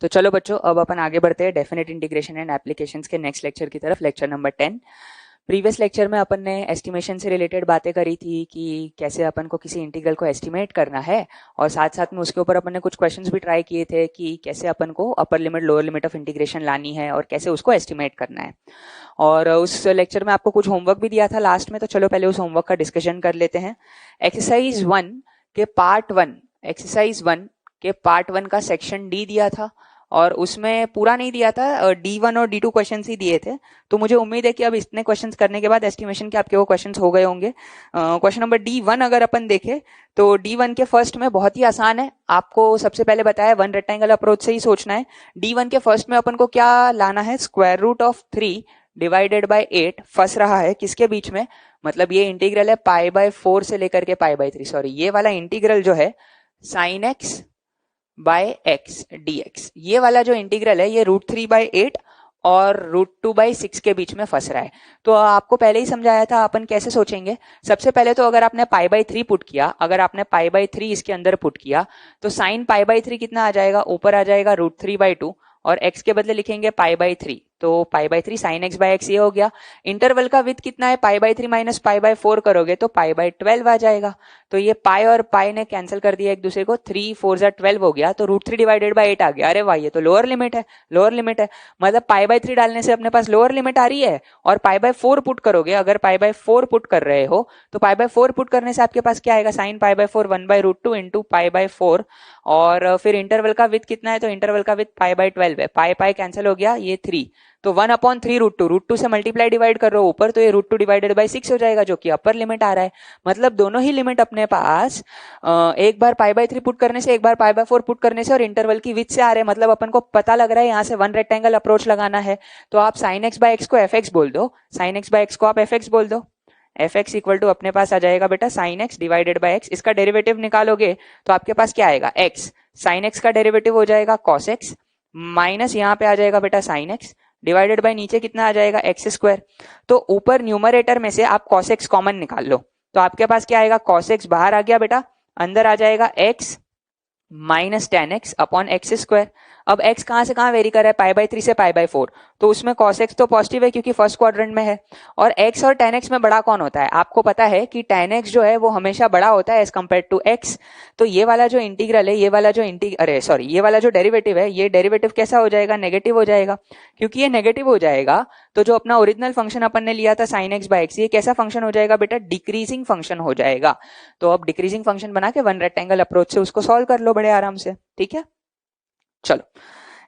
तो चलो बच्चों, अब अपन आगे बढ़ते हैं डेफिनेट इंटीग्रेशन एंड एप्लीकेशंस के नेक्स्ट लेक्चर की तरफ, लेक्चर नंबर 10। प्रीवियस लेक्चर में अपन ने एस्टिमेशन से रिलेटेड बातें करी थी कि कैसे अपन को किसी इंटीग्रल को एस्टिमेट करना है, और साथ साथ में उसके ऊपर अपन ने कुछ क्वेश्चंस भी ट्राई किए थे कि कैसे अपन को upper limit lower limit of integration लानी है और कैसे उसको एस्टिमेट करना है। और उस लेक्चर में आपको कुछ होमवर्क भी दिया था लास्ट में, तो चलो पहले उस होमवर्क का डिस्कशन कर लेते हैं। एक्सरसाइज 1 के पार्ट 1 का सेक्शन डी दिया था, और उसमें पूरा नहीं दिया था, D1 और D2 क्वेश्चंस ही दिए थे। तो मुझे उम्मीद है कि अब इतने क्वेश्चंस करने के बाद एस्टिमेशन के आपके वो क्वेश्चंस हो गए होंगे। क्वेश्चन नंबर D1 अगर अपन देखें तो D1 के फर्स्ट में बहुत ही आसान है। आपको सबसे पहले बताया वन रेक्टेंगल अप्रोच से ही सोचना है। D1 के फर्स्ट में अपन को क्या लाना है, square root of 3 divided by 8 फंस रहा है किसके बीच में, मतलब ये इंटीग्रल है π/4 से लेकर के π/3, सॉरी ये वाला इंटीग्रल जो है sin x by x dx, ये वाला जो इंटीग्रल है ये √3/8 और √2/6 के बीच में फंस रहा है। तो आपको पहले ही समझाया था अपन कैसे सोचेंगे। सबसे पहले तो अगर आपने π/3 पुट किया, अगर आपने π/3 इसके अंदर पुट किया तो sin π/3 कितना आ जाएगा, ऊपर आ जाएगा √3/2 और x के बदले लिखेंगे π/3, तो π/3 sin x बाय x ये हो गया। इंटरवल का विड्थ कितना है, π/3 माइनस π/4 करोगे तो π/12 आ जाएगा। तो ये पाई और पाई ने कैंसिल कर दिया एक दूसरे को, 3 4 12 हो गया, तो √3 डिवाइडेड बाय 8 आ गया। अरे वाह, ये तो लोअर लिमिट है, मतलब π/3 डालने से अपने पास लोअर लिमिट आ रही है। और π/4 पुट करोगे, अगर π/4 पुट कर रहे हो तो π/4 पुट करने से आपके पास क्या आएगा, sin π/4 1/√2 इंटू π/4, और फिर इंटरवल का विड्थ कितना है, तो इंटरवल का विड्थ π/12 है। पाई कैंसिल हो गया, ये 3, तो 1/3 √2 से मल्टीप्लाई डिवाइड कर रहे हो ऊपर, तो ये √2 डिवाइडेड बाय 6 हो जाएगा, जो कि अपर लिमिट आ रहा है। मतलब दोनों ही लिमिट अपने पास एक बार π/3 पुट करने से, एक बार π/4 पुट करने से और इंटरवल की विड्थ से आ रहे हैं। मतलब अपन को पता लग रहा है यहाँ से वन रेक्टेंगल अप्रोच लगाना है, तो आप sin x बाय x को fx बोल दो, sin x बाय x को आप fx बोल दो। fx इक्वल टू अपने पास आ जाएगा बेटा sin x divided by x। इसका डेरिवेटिव निकालोगे तो आपके पास क्या आएगा, x, sin x का डेरिवेटिव हो जाएगा cos x, माइनस यहाँ पे आ जाएगा बेटा sin x, डिवाइडेड बाय नीचे कितना आ जाएगा x²। तो ऊपर न्यूमरेटर में से आप cos x कॉमन निकाल लो, तो आपके पास क्या आएगा, cos x बाहर आ गया बेटा, अंदर आ जाएगा x minus tan x upon x²। अब x कहां से कहां वेरी कर रहा है, π/3 से π/4, तो उसमें cos x तो पॉजिटिव है क्योंकि फर्स्ट क्वाड्रेंट में है। और x और tan x में बड़ा कौन होता है, आपको पता है कि tan x जो है वो हमेशा बड़ा होता है एज कंपेयर टू x। तो ये वाला जो इंटीग्रल है, ये वाला जो डेरिवेटिव है, ये डेरिवेटिव कैसा हो जाएगा, नेगेटिव हो जाएगा। क्योंकि ये नेगेटिव हो जाएगा तो जो अपना ओरिजिनल फंक्शन अपन ने लिया था sin x बाय x, ये कैसा फंक्शन हो जाएगा बेटा, डिक्रीजिंग फंक्शन हो जाएगा। तो अब डिक्रीजिंग फंक्शन बना के वन रेक्टेंगल अप्रोच से उसको सॉल्व कर लो बड़े आराम से, ठीक है। चलो,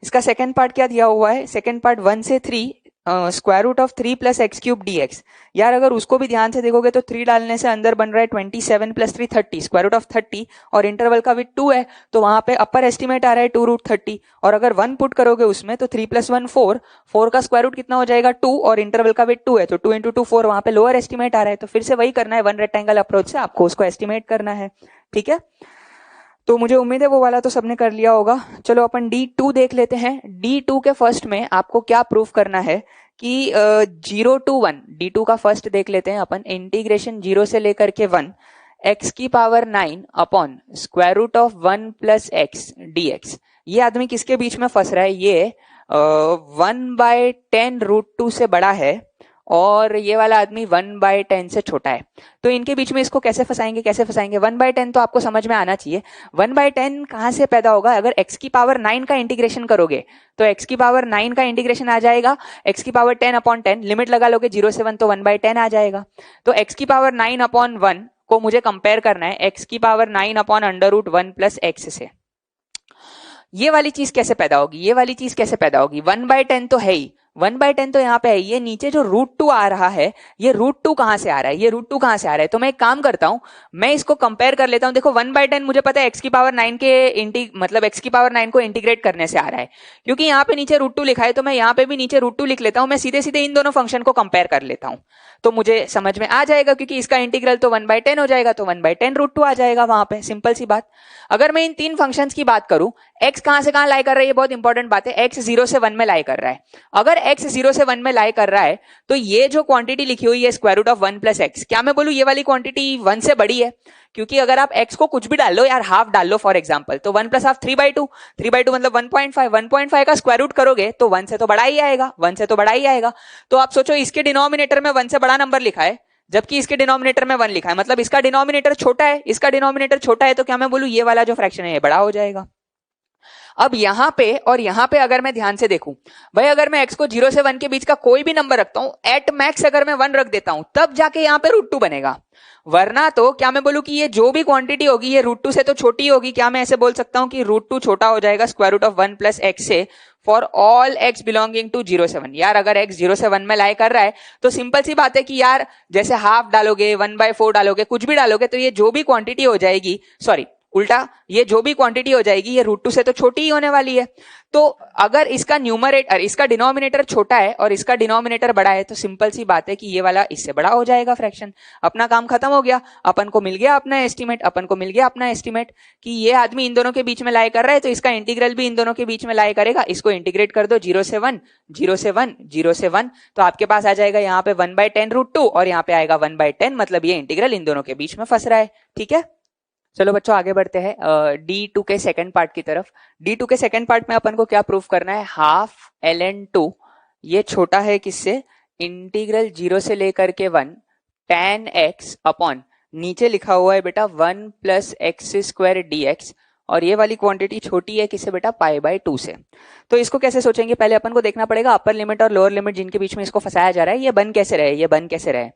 इसका सेकंड पार्ट क्या दिया हुआ है, सेकंड पार्ट 1 से 3 square root of 3 plus x³ dx। यार अगर उसको भी ध्यान से देखोगे तो 3 डालने से अंदर बन रहा है 27 प्लस 3 30, स्क्वायर रूट ऑफ 30, और इंटरवल का विड्थ 2 है, तो वहां पे अपर एस्टिमेट आ रहा है 2√30, और अगर 1 पुट करोगे उसमें तो 3 + 1 4, 4 का स्क्वायर रूट कितना हो जाएगा 2, और इंटरवल का विड्थ 2 है, तो 2 × 2 4, वहां पे लोअर एस्टिमेट आ रहा है। तो फिर से वही करना है, वन रेक्टेंगल अप्रोच से आपको उसको एस्टिमेट करना है, ठीक है। तो मुझे उम्मीद है वो वाला तो सबने कर लिया होगा। चलो अपन D2 देख लेते हैं। D2 के फर्स्ट में आपको क्या प्रूफ करना है कि 0 to 1, D2 का फर्स्ट देख लेते हैं अपन, इंटीग्रेशन 0 से लेकर के 1 x⁹ upon square root of 1 plus x dx। ये आदमी किसके बीच में फंस रहा है, ये 1/10 √2 से बड़ा है, और ये वाला आदमी 1/10 से छोटा है। तो इनके बीच में इसको कैसे फंसाएंगे, 1/10 तो आपको समझ में आना चाहिए। 1/10 कहां से पैदा होगा, अगर x⁹ का इंटीग्रेशन करोगे तो x⁹ का इंटीग्रेशन आ जाएगा x⁻10/10, लिमिट लगा लोगे 0 से 1 तो 1/10 आ जाएगा। तो x⁻9/1 को मुझे कंपेयर करना है x⁻9/√1 प्लस x से। ये वाली चीज कैसे पैदा होगी, 1/10 तो है ही, 1/10 तो यहाँ पे है। ये नीचे जो √2 आ रहा है, ये √2 कहां से आ रहा है, तो मैं एक काम करता हूं, मैं इसको कंपेयर कर लेता हूं। देखो 1/10 मुझे पता है x⁹ के x⁹ को इंटीग्रेट करने से आ रहा है, क्योंकि यहाँ पे नीचे √2 लिखा है, तो मैं यहाँ पे भी नीचे √2 लिख लेता हूं। मैं सीधे सीधे इन दोनों फंक्शन को कंपेयर कर लेता हूं, तो मुझे समझ में आ जाएगा, क्योंकि इसका इंटीग्रल तो 1/10 हो जाएगा, तो 1/10 √2 आ जाएगा वहां पे, सिंपल सी बात। अगर मैं इन तीन फंक्शंस की बात करूं, x कहां से कहां लाई कर रहा है, ये बहुत इंपॉर्टेंट बात है, x 0 से 1 में लाई कर रहा है। अगर x 0 से 1 में लाई कर रहा है तो ये जो क्वांटिटी लिखी हुई है square root of 1 plus x, क्या मैं बोलूं ये वाली क्वांटिटी 1 से बड़ी है? क्योंकि अगर आप x को कुछ भी डाल लो यार, हाफ डाल लो फॉर एग्जांपल, तो 1 प्लस हाफ 3/2, 3/2 मतलब 1.5, 1.5 का स्क्वायर रूट करोगे तो 1 से तो बड़ा ही आएगा, 1 से तो बड़ा ही आएगा। तो आप सोचो इसके डिनोमिनेटर में 1 से बड़ा नंबर लिखा है जबकि इसके डिनोमिनेटर में 1 लिखा है, मतलब इसका डिनोमिनेटर छोटा है, इसका डिनोमिनेटर छोटा है, तो क्या मैं बोलूं ये वाला जो फ्रैक्शन है ये बड़ा हो जाएगा। अब यहां पे और यहां पे अगर मैं ध्यान से देखूं, भाई अगर मैं x को 0 से 1 के बीच का कोई भी नंबर रखता हूं, एट मैक्स अगर मैं 1 रख देता हूं तब जाके यहां पे √2 बनेगा, वरना तो क्या मैं बोलूं कि ये जो भी क्वांटिटी होगी ये √2 से तो छोटी होगी। क्या मैं ऐसे बोल सकता हूं कि √2 छोटा हो जाएगा square root of 1 plus x से for all x belonging to 0 से 1। यार अगर x 0 से 1 में लाई कर रहा है तो सिंपल सी बात है कि यार जैसे हाफ डालोगे, 1/4 डालोगे, कुछ भी डालोगे तो ये जो भी क्वांटिटी हो जाएगी, सॉरी उल्टा, ये जो भी क्वांटिटी हो जाएगी ये √2 से तो छोटी ही होने वाली है। तो अगर इसका न्यूमरेटर, इसका डिनोमिनेटर छोटा है और इसका डिनोमिनेटर बड़ा है तो सिंपल सी बात है कि ये वाला इससे बड़ा हो जाएगा फ्रैक्शन। अपना काम खत्म हो गया, अपन को मिल गया अपना एस्टीमेट, अपन को मिल गया अपना एस्टीमेट कि ये आदमी इन दोनों के बीच में लाई कर रहा है तो इसका इंटीग्रल भी इन दोनों के बीच में लाई करेगा। इसको इंटीग्रेट कर दो 0 से 1, 0 से 1, 0 से 1, तो आपके पास आ जाएगा यहाँ पे 1/10 √2 और यहाँ पे आएगा 1/10, मतलब ये इंटीग्रल इन दोनों के बीच में फंस रहा है। ठीक है, चलो बच्चों आगे बढ़ते हैं D2 के सेकंड पार्ट की तरफ। D2 के सेकंड पार्ट में अपन को क्या प्रूफ करना है, हाफ ln2 ये छोटा है किससे, इंटीग्रल 0 से लेकर के 1 tan x अपॉन नीचे लिखा हुआ है बेटा 1 प्लस एक्स स्क्वायर dx, और ये वाली क्वांटिटी छोटी है किससे बेटा, π/2 से। तो इसको कैसे सोचेंगे, पहले अपन को देखना पड़ेगा अपर लिमिट और लोअर लिमिट जिनके बीच में इसको फंसाया जा रहा है ये बन कैसे रहे, ये बन कैसे रहे।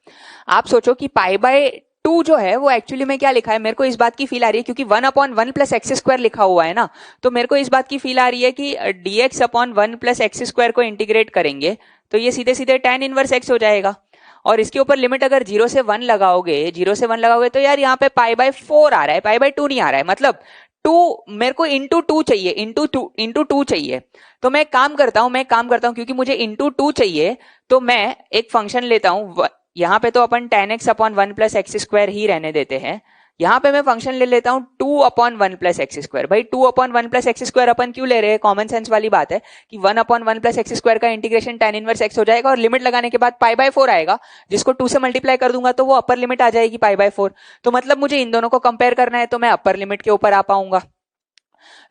आप सोचो कि π/2 जो है वो एक्चुअली में क्या लिखा है, मेरे को इस बात की फील आ रही है क्योंकि 1/1 प्लस एक्स स्क्वायर लिखा हुआ है ना, तो मेरे को इस बात की फील आ रही है कि dx upon 1 plus x square को इंटीग्रेट करेंगे तो ये सीधे सीधे tan इनवर्स x हो जाएगा। और इसके ऊपर लिमिट अगर 0 से 1 लगाओगे, 0 से 1 लगाओगे तो यार यहाँ पे π/4 आ रहा है, π/2 नहीं आ रहा है, मतलब 2 मेरे को इंटू 2 चाहिए, इंटू 2 चाहिए। तो मैं एक काम करता हूं क्योंकि मुझे इंटू 2 चाहिए तो मैं एक फंक्शन लेता हूं, यहाँ पे तो अपन tan x upon 1 plus x square ही रहने देते हैं, यहाँ पे मैं फंक्शन ले लेता हूं 2/1 प्लस एक्स स्क्वायर। भाई 2/1 प्लस एक्स स्क्वायर अपन क्यों ले रहे हैं, कॉमन सेंस वाली बात है कि 1/1 प्लस एक्स स्क्वायर का इंटीग्रेशन tan इनवर्स x हो जाएगा और लिमिट लगाने के बाद π/4 आएगा, जिसको 2 से मल्टीप्लाई कर दूंगा तो वो अपर लिमिट आ जाएगी π/4। तो मतलब मुझे इन दोनों को कंपेयर करना है तो मैं अपर लिमिट के ऊपर आ पाऊंगा।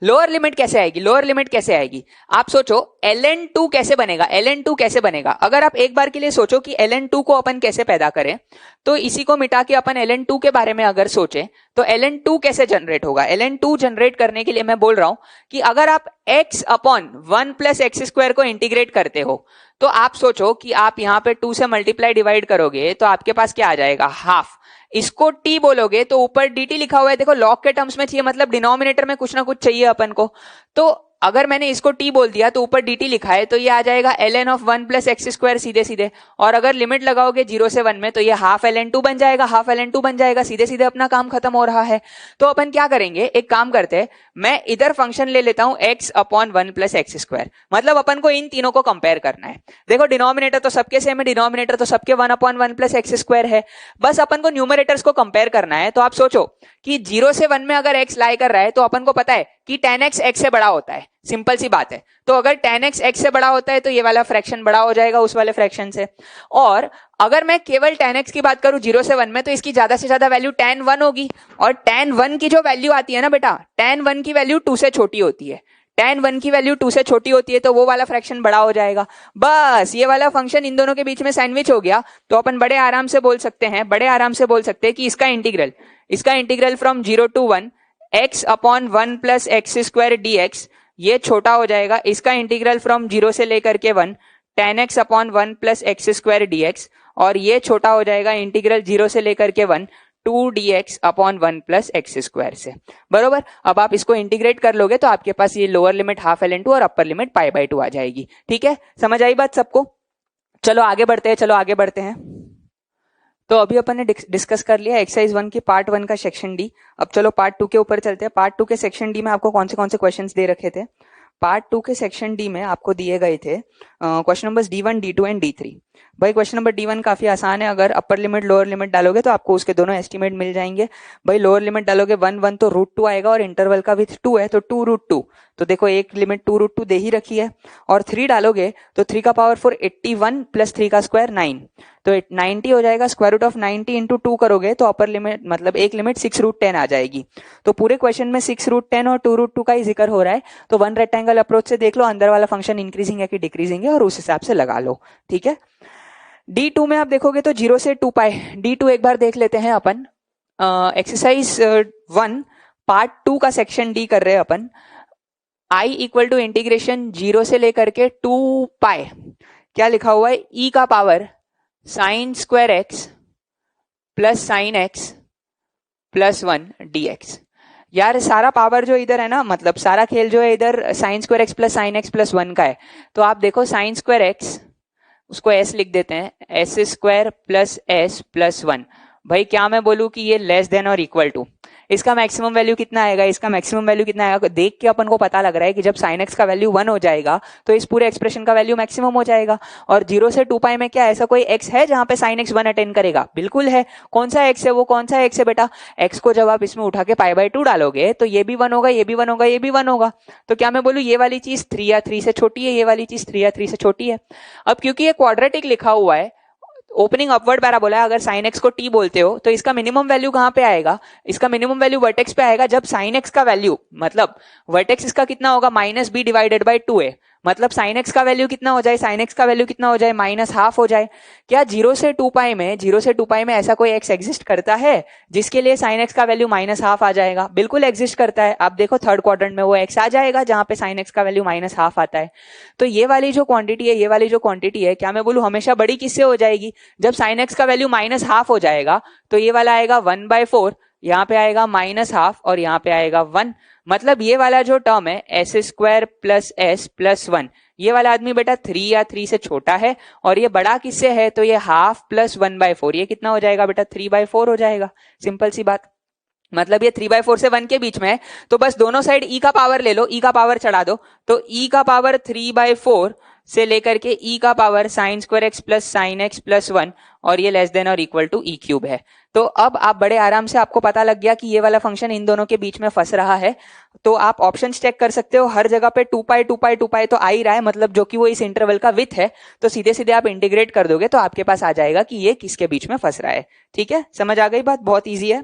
लोअर लिमिट कैसे आएगी, लोअर लिमिट कैसे आएगी, आप सोचो ln2 कैसे बनेगा, ln2 कैसे बनेगा। अगर आप एक बार के लिए सोचो कि ln2 को अपन कैसे पैदा करें, तो इसी को मिटा के अपन ln2 के बारे में अगर सोचें तो ln2 कैसे जनरेट होगा। ln2 जनरेट करने के लिए मैं बोल रहा हूं कि अगर आप x upon 1 plus x square को इंटीग्रेट करते हो तो आप सोचो कि आप यहां पे 2 से मल्टीप्लाई डिवाइड करोगे तो आपके पास क्या आ जाएगा, हाफ। इसको t बोलोगे तो ऊपर dt लिखा हुआ है, देखो लॉग के टर्म्स में चाहिए, मतलब डिनोमिनेटर में कुछ ना कुछ चाहिए अपन को। तो अगर मैंने इसको t बोल दिया तो ऊपर dt लिखा है तो ये आ जाएगा ln of 1 plus x square सीधे सीधे, और अगर लिमिट लगाओगे 0 से 1 में तो ये हाफ ln2 बन जाएगा, हाफ ln2 बन जाएगा, सीधे सीधे अपना काम खत्म हो रहा है। तो अपन क्या करेंगे, एक काम करते हैं, मैं इधर फंक्शन ले लेता हूं x upon 1 plus x square, मतलब अपन को इन तीनों को कंपेयर करना है। देखो डिनोमिनेटर तो सबके सेम है, डिनोमिनेटर तो सबके 1/1 प्लस एक्स स्क्वायर है, बस अपन को न्यूमरेटर्स को कंपेयर करना है। तो आप सोचो कि 0 से 1 में अगर x लाई कर रहा है तो अपन को पता है कि tan x x से बड़ा होता है, सिंपल सी बात है। तो अगर tan x x से बड़ा होता है तो ये वाला फ्रैक्शन बड़ा हो जाएगा उस वाले फ्रैक्शन से। और अगर मैं केवल tan x की बात करूं 0 से 1 में तो इसकी ज्यादा से ज्यादा वैल्यू tan 1 होगी, और tan 1 की जो वैल्यू आती है ना बेटा, tan 1 की वैल्यू 2 से छोटी होती है, tan 1 की वैल्यू 2 से छोटी होती है तो वो वाला फ्रैक्शन बड़ा हो जाएगा। बस ये वाला फंक्शन इन दोनों के बीच में सैंडविच हो गया तो अपन बड़े आराम से बोल सकते हैं कि इसका integral from 0 to 1 x upon 1 plus x square dx ये छोटा हो जाएगा, इसका इंटीग्रल फ्रॉम 0 से लेकर के 1 tan x upon 1 plus x square dx, और ये छोटा हो जाएगा इंटीग्रल 0 से लेकर के 1 2dx upon 1 plus x square से, बरोबर। अब आप इसको इंटीग्रेट कर लोगे तो आपके पास ये लोअर लिमिट हाफ ln2 और अपर लिमिट π/2 आ जाएगी। ठीक है, समझ आई बात सबको। चलो आगे बढ़ते हैं। तो अभी अपन ने डिस्कस कर लिया एक्सरसाइज 1 की पार्ट 1 का सेक्शन डी। अब चलो पार्ट 2 के ऊपर चलते हैं। पार्ट 2 के सेक्शन डी में आपको कौन से क्वेश्चंस दे रखे थे। पार्ट 2 के सेक्शन डी में आपको दिए गए थे question number D1, D2 and D3। भाई क्वेश्चन नंबर D1 काफी आसान है, अगर अपर लिमिट लोअर लिमिट डालोगे तो आपको उसके दोनों एस्टिमेट मिल जाएंगे। भाई लोअर लिमिट डालोगे 1 तो √2 आएगा और इंटरवल का विथ 2 है तो 2√2, तो देखो एक लिमिट 2√2 दे ही रखी है। और 3 डालोगे तो 3 का पावर 4 81 प्लस 3 का स्क्वायर 9, तो 90 हो जाएगा। स्क्वायर रूट ऑफ 90 इंटू 2 करोगे तो अपर लिमिट मतलब एक लिमिट 6√10 आ जाएगी। तो पूरे क्वेश्चन में 6√10 और 2√2 का ही जिक्र हो रहा है, तो वन रेक्टेंगल अप्रोच से देख लो अंदर वाला फंक्शन इंक्रीजिंग है कि डिक्रीजिंग है और उस हिसाब से लगा लो, ठीक है। D2 में आप देखोगे तो 0 से 2 पाई। D2 एक बार देख लेते हैं अपन, एक्सरसाइज 1 पार्ट 2 का सेक्शन D कर रहे हैं अपन। I इक्वल टू इंटीग्रेशन 0 से लेकर के 2 पाई, क्या लिखा हुआ है, e का power sine square x plus sine x plus 1 dx। यार सारा पावर जो इधर है ना, मतलब सारा खेल जो है इधर sine square x plus sine x plus 1 का है। तो आप देखो साइन स्क्वायर एक्स, उसको s लिख देते हैं, S square plus S plus 1। भाई क्या मैं बोलूं कि ये लेस देन और इक्वल टू, इसका मैक्सिमम वैल्यू कितना आएगा, इसका मैक्सिमम वैल्यू कितना आएगा, देख के अपन को पता लग रहा है कि जब साइन एक्स का वैल्यू 1 हो जाएगा तो इस पूरे एक्सप्रेशन का वैल्यू मैक्सिमम हो जाएगा। और 0 से 2 पाई में क्या ऐसा कोई x है जहां पे साइन एक्स 1 अटेंड करेगा, बिल्कुल है। कौन सा x है, वो कौन सा x है बेटा, x को जब आप इसमें उठा के π/2 डालोगे तो ये भी 1 होगा, ये भी 1 होगा, ये भी 1 होगा। तो क्या मैं बोलूं ये वाली चीज 3 या 3 से छोटी है, ये वाली चीज 3 या 3 से छोटी है। अब क्योंकि ये क्वाड्रेटिक लिखा हुआ है, ओपनिंग अपवर्ड पैराबोला है, अगर साइन एक्स को t बोलते हो तो इसका मिनिमम वैल्यू कहां पे आएगा, इसका मिनिमम वैल्यू वर्टेक्स पे आएगा जब साइन एक्स का वैल्यू, मतलब वर्टेक्स इसका कितना होगा, -b डिवाइडेड बाय 2a, मतलब साइन एक्स का वैल्यू कितना हो जाए, साइन एक्स का वैल्यू कितना हो जाए, -½ हो जाए। क्या 0 से 2 पाई में ऐसा कोई x एग्जिस्ट करता है जिसके लिए साइन एक्स का वैल्यू -½ आ जाएगा, बिल्कुल एग्जिस्ट करता है। आप देखो थर्ड क्वाड्रेंट में वो x आ जाएगा जहां पे साइन एक्स का वैल्यू -½ आता है। तो ये वाली जो क्वांटिटी है, ये वाली जो क्वांटिटी है, क्या मैं बोलूं हमेशा बड़ी किससे हो जाएगी, जब साइन एक्स का वैल्यू -½ हो जाएगा तो ये वाला आएगा 1/4, यहाँ पे आएगा -½ और यहाँ पे आएगा 1। मतलब ये वाला जो टर्म है S square plus S plus 1, ये वाला आदमी बेटा 3 या 3 से छोटा है और ये बड़ा किससे है, तो ये ½ प्लस 1/4, ये कितना हो जाएगा बेटा 3/4 हो जाएगा। सिंपल सी बात, मतलब ये 3/4 से 1 के बीच में है, तो बस दोनों साइड e का पावर ले लो, e का पावर चढ़ा दो, तो e का पावर 3/4 से लेकर के e का power sine square x plus sine x plus 1, और ये लेस देन और इक्वल टू e क्यूब है। तो अब आप बड़े आराम से, आपको पता लग गया कि ये वाला फंक्शन इन दोनों के बीच में फंस रहा है, तो आप ऑप्शन चेक कर सकते हो, हर जगह पे 2 पाई 2 पाई 2 पाई तो आ ही रहा है, मतलब जो कि वो इस इंटरवल का विथ है, तो सीधे सीधे आप इंटीग्रेट कर दोगे तो आपके पास आ जाएगा कि ये किसके बीच में फंस रहा है। ठीक है, समझ आ गई बात, बहुत ईजी है।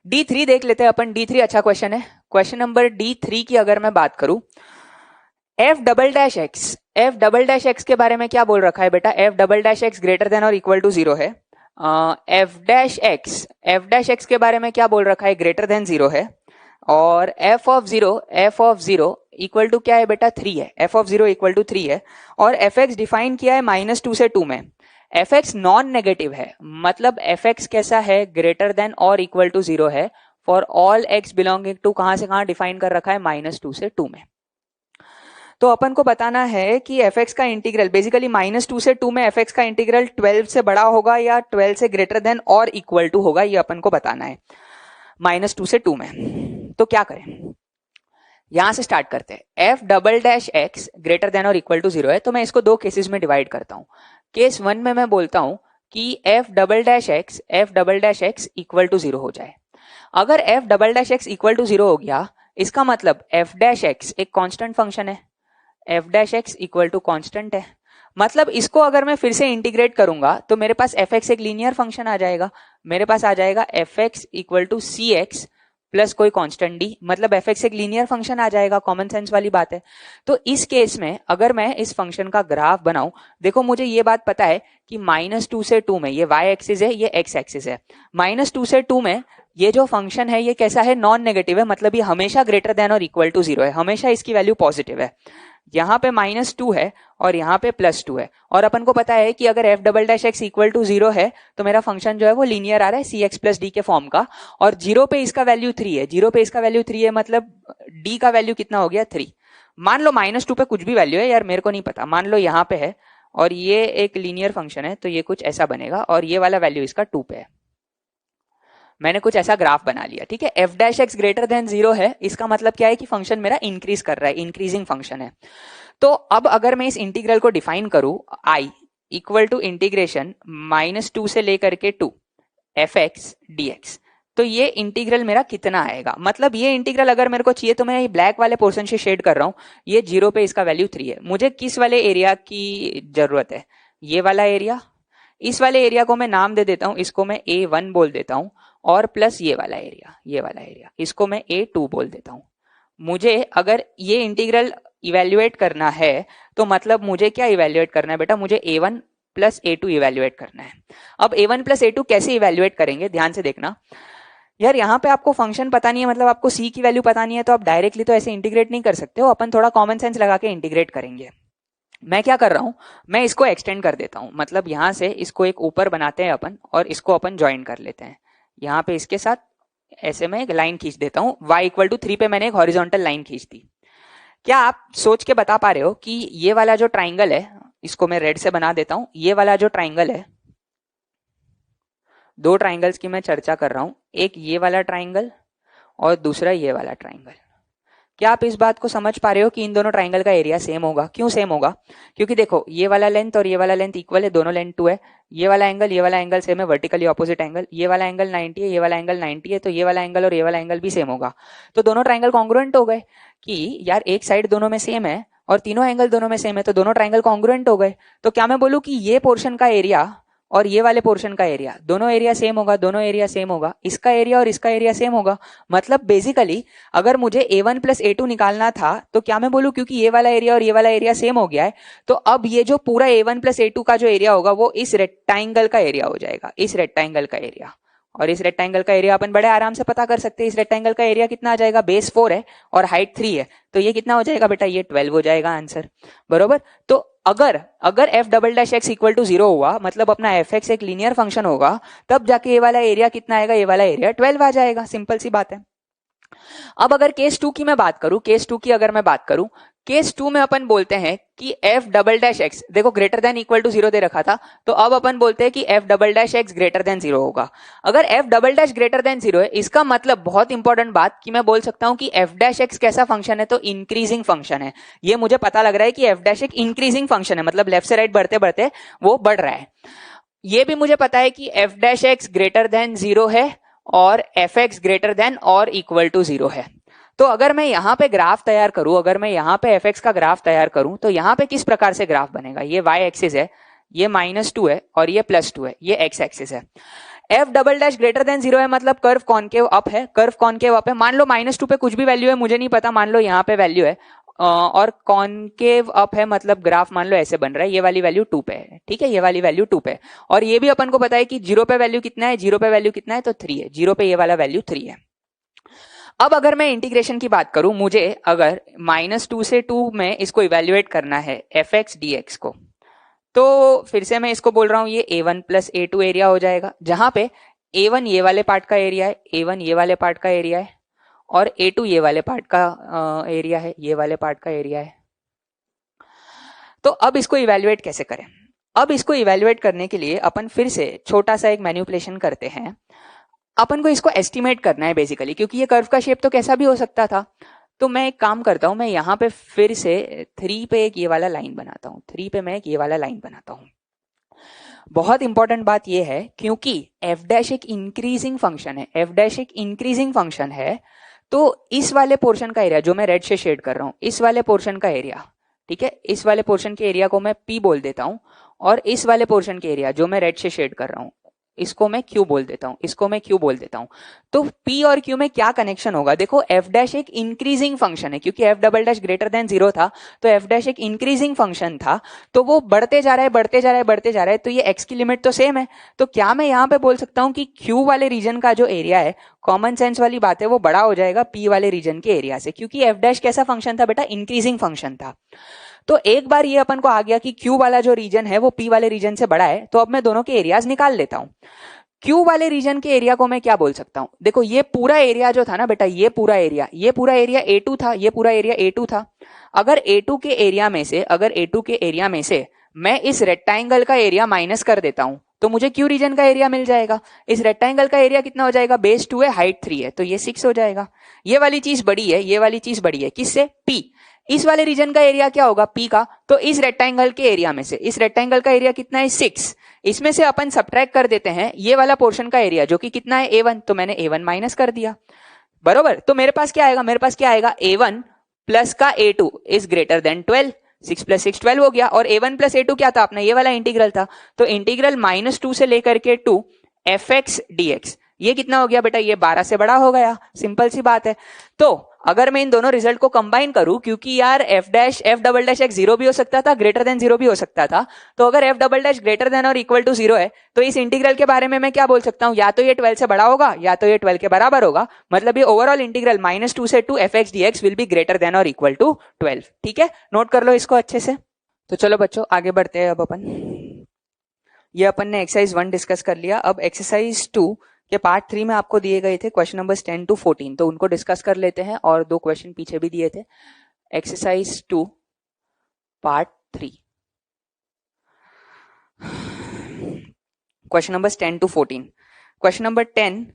D3 देख लेते हैं अपन, D3 अच्छा क्वेश्चन है। क्वेश्चन नंबर D3 की अगर मैं बात करूं, f'(x) के बारे में क्या बोल रखा है बेटा, f'(x) ग्रेटर देन और इक्वल टू 0 है। f'(x) के बारे में क्या बोल रखा है, ग्रेटर देन 0 है। और f ऑफ 0 इक्वल टू क्या है बेटा 3 है, f ऑफ 0 इक्वल टू 3 है। और fx डिफाइन किया है -2 से 2 में। fx नॉन नेगेटिव है, मतलब fx कैसा है, ग्रेटर देन और इक्वल टू 0 है for all x belonging to, कहां से कहां डिफाइन कर रखा है, -2 से 2 में। तो अपन को बताना है कि fx का इंटीग्रल, बेसिकली -2 से 2 में fx का इंटीग्रल 12 से बड़ा होगा या 12 से ग्रेटर देन और इक्वल टू होगा, ये अपन को बताना है -2 से 2 में। तो क्या करें, यहां से स्टार्ट करते हैं। f'(x) ग्रेटर देन और इक्वल टू 0 है, तो मैं इसको दो केसेस में डिवाइड करता हूं। केस 1 में मैं बोलता हूं कि f'(x) इक्वल टू 0 हो जाए। अगर f'(x) इक्वल टू 0 हो गया, इसका मतलब f'(x) एक कांस्टेंट फंक्शन है, f'(x) इक्वल टू कांस्टेंट है, मतलब इसको अगर मैं फिर से इंटीग्रेट करूंगा तो मेरे पास fx एक लीनियर फंक्शन आ जाएगा, मेरे पास आ जाएगा fx equal to cx plus कोई कांस्टेंट d, मतलब fx एक लीनियर फंक्शन आ जाएगा, कॉमन सेंस वाली बात है। तो इस केस में अगर मैं इस फंक्शन का ग्राफ बनाऊं, देखो मुझे ये बात पता है कि -2 से 2 में ये y एक्सिस है, ये x एक्सिस है। -2 से 2 में ये जो फंक्शन है ये कैसा है, नॉन नेगेटिव है, मतलब ये हमेशा ग्रेटर देन और इक्वल टू 0 है, हमेशा इसकी वैल्यू पॉजिटिव है। यहाँ पे -2 है और यहाँ पे +2 है, और अपन को पता है कि अगर f'(x) इक्वल टू 0 है तो मेरा फंक्शन जो है वो लीनियर आ रहा है cx प्लस d के फॉर्म का, और 0 पे इसका वैल्यू 3 है, 0 पे इसका वैल्यू 3 है, मतलब d का वैल्यू कितना हो गया 3। मान लो -2 पे कुछ भी वैल्यू है, यार मेरे को नहीं पता, मान लो यहाँ पे है और ये एक लीनियर फंक्शन है, तो ये कुछ ऐसा बनेगा और ये वाला वैल्यू इसका 2 पे है। मैंने कुछ ऐसा ग्राफ बना लिया, ठीक है। F dash x greater than 0 है, इसका मतलब क्या है कि फंक्शन मेरा इंक्रीज कर रहा है, इंक्रीजिंग फंक्शन है। तो अब अगर मैं इस इंटीग्रल को डिफाइन करूं, आई इक्वल टू इंटीग्रेशन -2 से लेकर के 2 एफ एक्स डी एक्स, तो ये इंटीग्रल मेरा कितना आएगा, मतलब ये इंटीग्रल अगर मेरे को चाहिए तो मैं ये ब्लैक वाले पोर्शन से शेड कर रहा हूं, ये 0 पे इसका वैल्यू 3 है। मुझे किस वाले एरिया की जरूरत है, ये वाला एरिया। इस वाले एरिया को मैं नाम दे देता हूं, इसको मैं A1 बोल देता हूं, और प्लस ये वाला एरिया, ये वाला एरिया, इसको मैं A2 बोल देता हूं। मुझे अगर ये इंटीग्रल इवेल्युएट करना है तो मतलब मुझे क्या इवेल्युएट करना है बेटा, मुझे A1 प्लस A2 इवेल्युएट करना है। अब A1 प्लस A2 कैसे इवेल्युएट करेंगे, ध्यान से देखना यार। यहाँ पे आपको फंक्शन पता नहीं है, मतलब आपको C की वैल्यू पता नहीं है, तो आप डायरेक्टली तो ऐसे इंटीग्रेट नहीं कर सकते हो, अपन थोड़ा कॉमन सेंस लगा के इंटीग्रेट करेंगे। मैं क्या कर रहा हूं, मैं इसको एक्सटेंड कर देता हूं, मतलब यहां से इसको एक ऊपर बनाते हैं अपन, और इसको अपन ज्वाइन कर लेते हैं यहां पे इसके साथ। ऐसे मैं एक लाइन खींच देता हूं, y इक्वल टू 3 पे मैंने एक हॉरिजॉन्टल लाइन खींच दी। क्या आप सोच के बता पा रहे हो कि ये वाला जो ट्राइंगल है, इसको मैं रेड से बना देता हूं, ये वाला जो ट्राइंगल है, दो ट्राइंगल्स की मैं चर्चा कर रहा हूं, एक ये वाला ट्राइंगल और दूसरा ये वाला ट्राइंगल। क्या आप इस बात को समझ पा रहे हो कि इन दोनों ट्राइंगल का एरिया सेम होगा? क्यों सेम होगा? क्योंकि देखो ये वाला लेंथ और ये वाला लेंथ इक्वल है, दोनों लेंथ 2 है। ये वाला एंगल सेम है, वर्टिकली ऑपोजिट एंगल। ये वाला एंगल 90 है, ये वाला एंगल 90 है, तो ये वाला एंगल और ये वाला एंगल भी सेम होगा। तो दोनों ट्राइंगल कॉन्ग्रुएंट हो गए कि यार एक साइड दोनों में सेम है और तीनों एंगल दोनों में सेम है, तो दोनों ट्राइंगल कॉन्ग्रुएंट हो गए। तो क्या मैं बोलूं कि ये पोर्शन का एरिया और ये वाले पोर्शन का एरिया, दोनों एरिया सेम होगा, दोनों एरिया सेम होगा, इसका एरिया और इसका एरिया सेम होगा। मतलब बेसिकली अगर मुझे A1 प्लस A2 निकालना था तो क्या मैं बोलूं, क्योंकि ये वाला एरिया और ये वाला एरिया सेम हो गया है, तो अब ये जो पूरा A1 प्लस A2 का जो एरिया होगा वो इस रेक्टेंगल का एरिया हो जाएगा, इस रेक्टेंगल का एरिया। और इस रेक्टेंगल का एरिया अपन बड़े आराम से पता कर सकते हैं। इस रेक्टेंगल का एरिया कितना आ जाएगा, बेस 4 है और हाइट 3 है, तो ये कितना हो जाएगा बेटा, ये 12 हो जाएगा आंसर, बरोबर। तो अगर F double dash x equal to 0 हुआ, मतलब अपना एफ एक्स एक लीनियर फंक्शन होगा, तब जाके ये वाला एरिया कितना आएगा, ये वाला एरिया 12 आ जाएगा, सिंपल सी बात है। अब अगर केस 2 की मैं बात करूं, केस 2 की अगर मैं बात करूं, केस 2 में अपन बोलते हैं कि एफ डबल डैश एक्स, देखो ग्रेटर देन इक्वल टू 0 दे रखा था, तो अब अपन बोलते हैं कि F double dash x greater than 0 होगा। अगर F double dash greater than 0 है, इसका मतलब बहुत इंपॉर्टेंट बात कि मैं बोल सकता हूं कि एफ डैश एक्स कैसा फंक्शन है, तो इंक्रीजिंग फंक्शन है। ये मुझे पता लग रहा है कि एफ डैश एक इंक्रीजिंग फंक्शन है, मतलब लेफ्ट से राइट बढ़ते बढ़ते वो बढ़ रहा है। ये भी मुझे पता है कि F dash x greater than 0 है और एफ एक्स ग्रेटर देन और इक्वल टू 0 है। तो अगर मैं यहां पे ग्राफ तैयार करूं, अगर मैं यहां पे एफ एक्स का ग्राफ तैयार करूं, तो यहां पे किस प्रकार से ग्राफ बनेगा, ये y एक्सिस है, ये -2 है और ये +2 है, ये x एक्सिस है। F double dash greater than 0 है, मतलब कर्व कॉनकेव अप है, कर्व कॉनकेव अप है। मान लो -2 पे कुछ भी वैल्यू है, मुझे नहीं पता, मान लो यहाँ पे वैल्यू है और कॉनकेव अप है, मतलब ग्राफ मान लो ऐसे बन रहा है, ये वाली वैल्यू 2 पे है, ठीक है, ये वाली वैल्यू 2 पे। और ये भी अपन को पता है कि 0 पे वैल्यू कितना है, 0 पे वैल्यू कितना है, तो 3 है, 0 पे ये वाला वैल्यू 3 है। अब अगर मैं इंटीग्रेशन की बात करूं, मुझे अगर -2 से 2 में इसको इवेल्युएट करना है एफ एक्स डी एक्स को, तो फिर से मैं इसको बोल रहा हूं ये A1 प्लस A2 एरिया हो जाएगा, जहां पे A1 ये वाले पार्ट का एरिया है, A1 ये वाले पार्ट का एरिया है और A2 ये वाले पार्ट का एरिया है, ये वाले पार्ट का एरिया है। तो अब इसको इवेल्युएट कैसे करें? अब इसको इवेल्युएट करने के लिए अपन फिर से छोटा सा एक मैनिपुलेशन करते हैं। अपन को इसको एस्टिमेट करना है बेसिकली, क्योंकि ये कर्व का शेप तो कैसा भी हो सकता था। तो मैं एक काम करता हूं, मैं यहाँ पे फिर से 3 पे एक ये वाला लाइन बनाता हूँ, 3 पे मैं एक ये वाला लाइन बनाता हूँ। बहुत इंपॉर्टेंट बात ये है, क्योंकि एफ डैश एक इंक्रीजिंग फंक्शन है, एफ डैश एक इंक्रीजिंग फंक्शन है, तो इस वाले पोर्शन का एरिया जो मैं रेड से शेड कर रहा हूँ, इस वाले पोर्शन का एरिया, ठीक है, इस वाले पोर्शन के एरिया को मैं P बोल देता हूँ, और इस वाले पोर्शन के एरिया जो मैं रेड से शेड कर रहा हूँ, इसको मैं Q बोल देता हूं, इसको मैं Q बोल देता हूं। तो P और Q में क्या कनेक्शन होगा? देखो f डैश एक इंक्रीजिंग फंक्शन है, क्योंकि f double dash greater than 0 था, तो f डैश एक इंक्रीजिंग फंक्शन था, तो वो बढ़ते जा रहा है, बढ़ते जा रहा है, बढ़ते जा रहा है, तो ये x की लिमिट तो सेम है। तो क्या मैं यहाँ पे बोल सकता हूँ कि Q वाले रीजन का जो एरिया है, कॉमन सेंस वाली बात है, वो बड़ा हो जाएगा P वाले रीजन के एरिया से, क्योंकि f डैश कैसा फंक्शन था बेटा, इंक्रीजिंग फंक्शन था। तो एक बार ये अपन को आ गया कि Q वाला जो रीजन है वो P वाले रीजन से बड़ा है, तो अब मैं दोनों के एरियाज निकाल लेता हूं। Q वाले रीजन के एरिया को मैं क्या बोल सकता हूं? देखो ये पूरा एरिया जो था ना बेटा, ये पूरा एरिया A2 था, ये पूरा एरिया A2 था। अगर A2 के एरिया में से मैं इस रेक्टेंगल का एरिया माइनस कर देता हूं, तो मुझे क्यू रीजन का एरिया मिल जाएगा। इस रेक्टेंगल का एरिया कितना हो जाएगा, बेस 2 है, हाइट 3 है, तो ये 6 हो जाएगा। ये वाली चीज बड़ी है, ये वाली चीज बड़ी है, किससे, P। इस वाले रीजन का एरिया क्या होगा, P का, तो इस रेक्टेंगल के एरिया में से, इस रेक्टेंगल का एरिया कितना है, 6, इसमें से अपन सब्ट्रैक्ट कर देते हैं ये वाला पोर्शन का एरिया जो कि कितना है, A1, तो मैंने A1 माइनस कर दिया, बरोबर। तो मेरे पास क्या आएगा, मेरे पास क्या आएगा, A1 प्लस का A2 is greater than 12, 6 plus 6 12 हो गया, और A1 प्लस A2 क्या था अपना, ये वाला इंटीग्रल था, तो इंटीग्रल -2 से लेकर के 2 fx dx, ये कितना हो गया बेटा, ये 12 से बड़ा हो गया, सिंपल सी बात है। तो अगर मैं इन दोनों रिजल्ट को कंबाइन करूं, क्योंकि यार f डबल डैश x 0 भी हो सकता था, ग्रेटर देन 0 भी हो सकता था, तो अगर f double dash greater than और इक्वल टू 0 है, तो इस इंटीग्रल के बारे में मैं क्या बोल सकता हूं, या तो ये 12 से बड़ा होगा या तो ये 12 के बराबर होगा, मतलब ये ओवरऑल इंटीग्रल -2 से 2 fx dx will be greater than और इक्वल टू 12। ठीक है, नोट कर लो इसको अच्छे से। तो चलो बच्चों आगे बढ़ते हैं। अब अपन ये अपन ने एक्सरसाइज 1 डिस्कस कर लिया। अब एक्सरसाइज 2 के पार्ट 3 में आपको दिए गए थे क्वेश्चन नंबर 10 to 14, तो उनको डिस्कस कर लेते हैं, और 2 क्वेश्चन पीछे भी दिए थे। Exercise 2 part 3, question number 10 to 14। Question number 10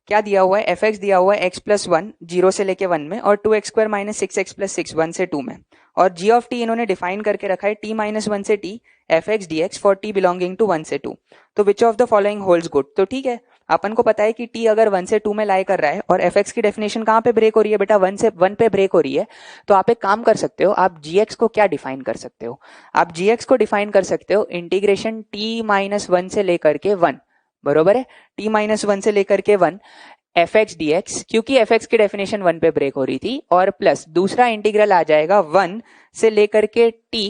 क्या दिया हुआ है, fx दिया हुआ है x+1 0 से लेके 1 में, और 2x² - 6x+6 1 से 2 में, और g ऑफ t इन्होंने डिफाइन करके रखा है t - 1 से t fx dx for t belonging to 1 से 2। तो which of the following holds good, तो ठीक है, अपन को पता है कि t अगर 1 से 2 में लाई कर रहा है, और fx की डेफिनेशन कहां पे ब्रेक हो रही है बेटा, 1 से 1 पे ब्रेक हो रही है, तो आप एक काम कर सकते हो, आप gx को क्या डिफाइन कर सकते हो, आप gx को डिफाइन कर सकते हो इंटीग्रेशन t - 1 से लेकर के 1, बरोबर है, t - 1 से लेकर के 1 fx dx, क्योंकि fx की डेफिनेशन 1 पे ब्रेक हो रही थी, और प्लस दूसरा इंटीग्रल आ जाएगा 1 से लेकर के t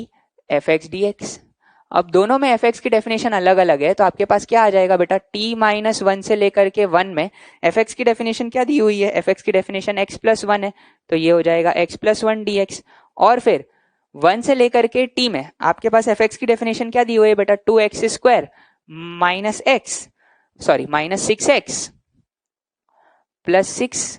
fx dx। अब दोनों में fx की डेफिनेशन अलग अलग है, तो आपके पास क्या आ जाएगा बेटा, t - 1 से लेकर के 1 में fx की डेफिनेशन क्या दी हुई है, fx की डेफिनेशन x+1 है, तो ये हो जाएगा x+1 dx, और फिर 1 से लेकर के t में आपके पास fx की डेफिनेशन क्या दी हुई है बेटा, 2x² -6x +6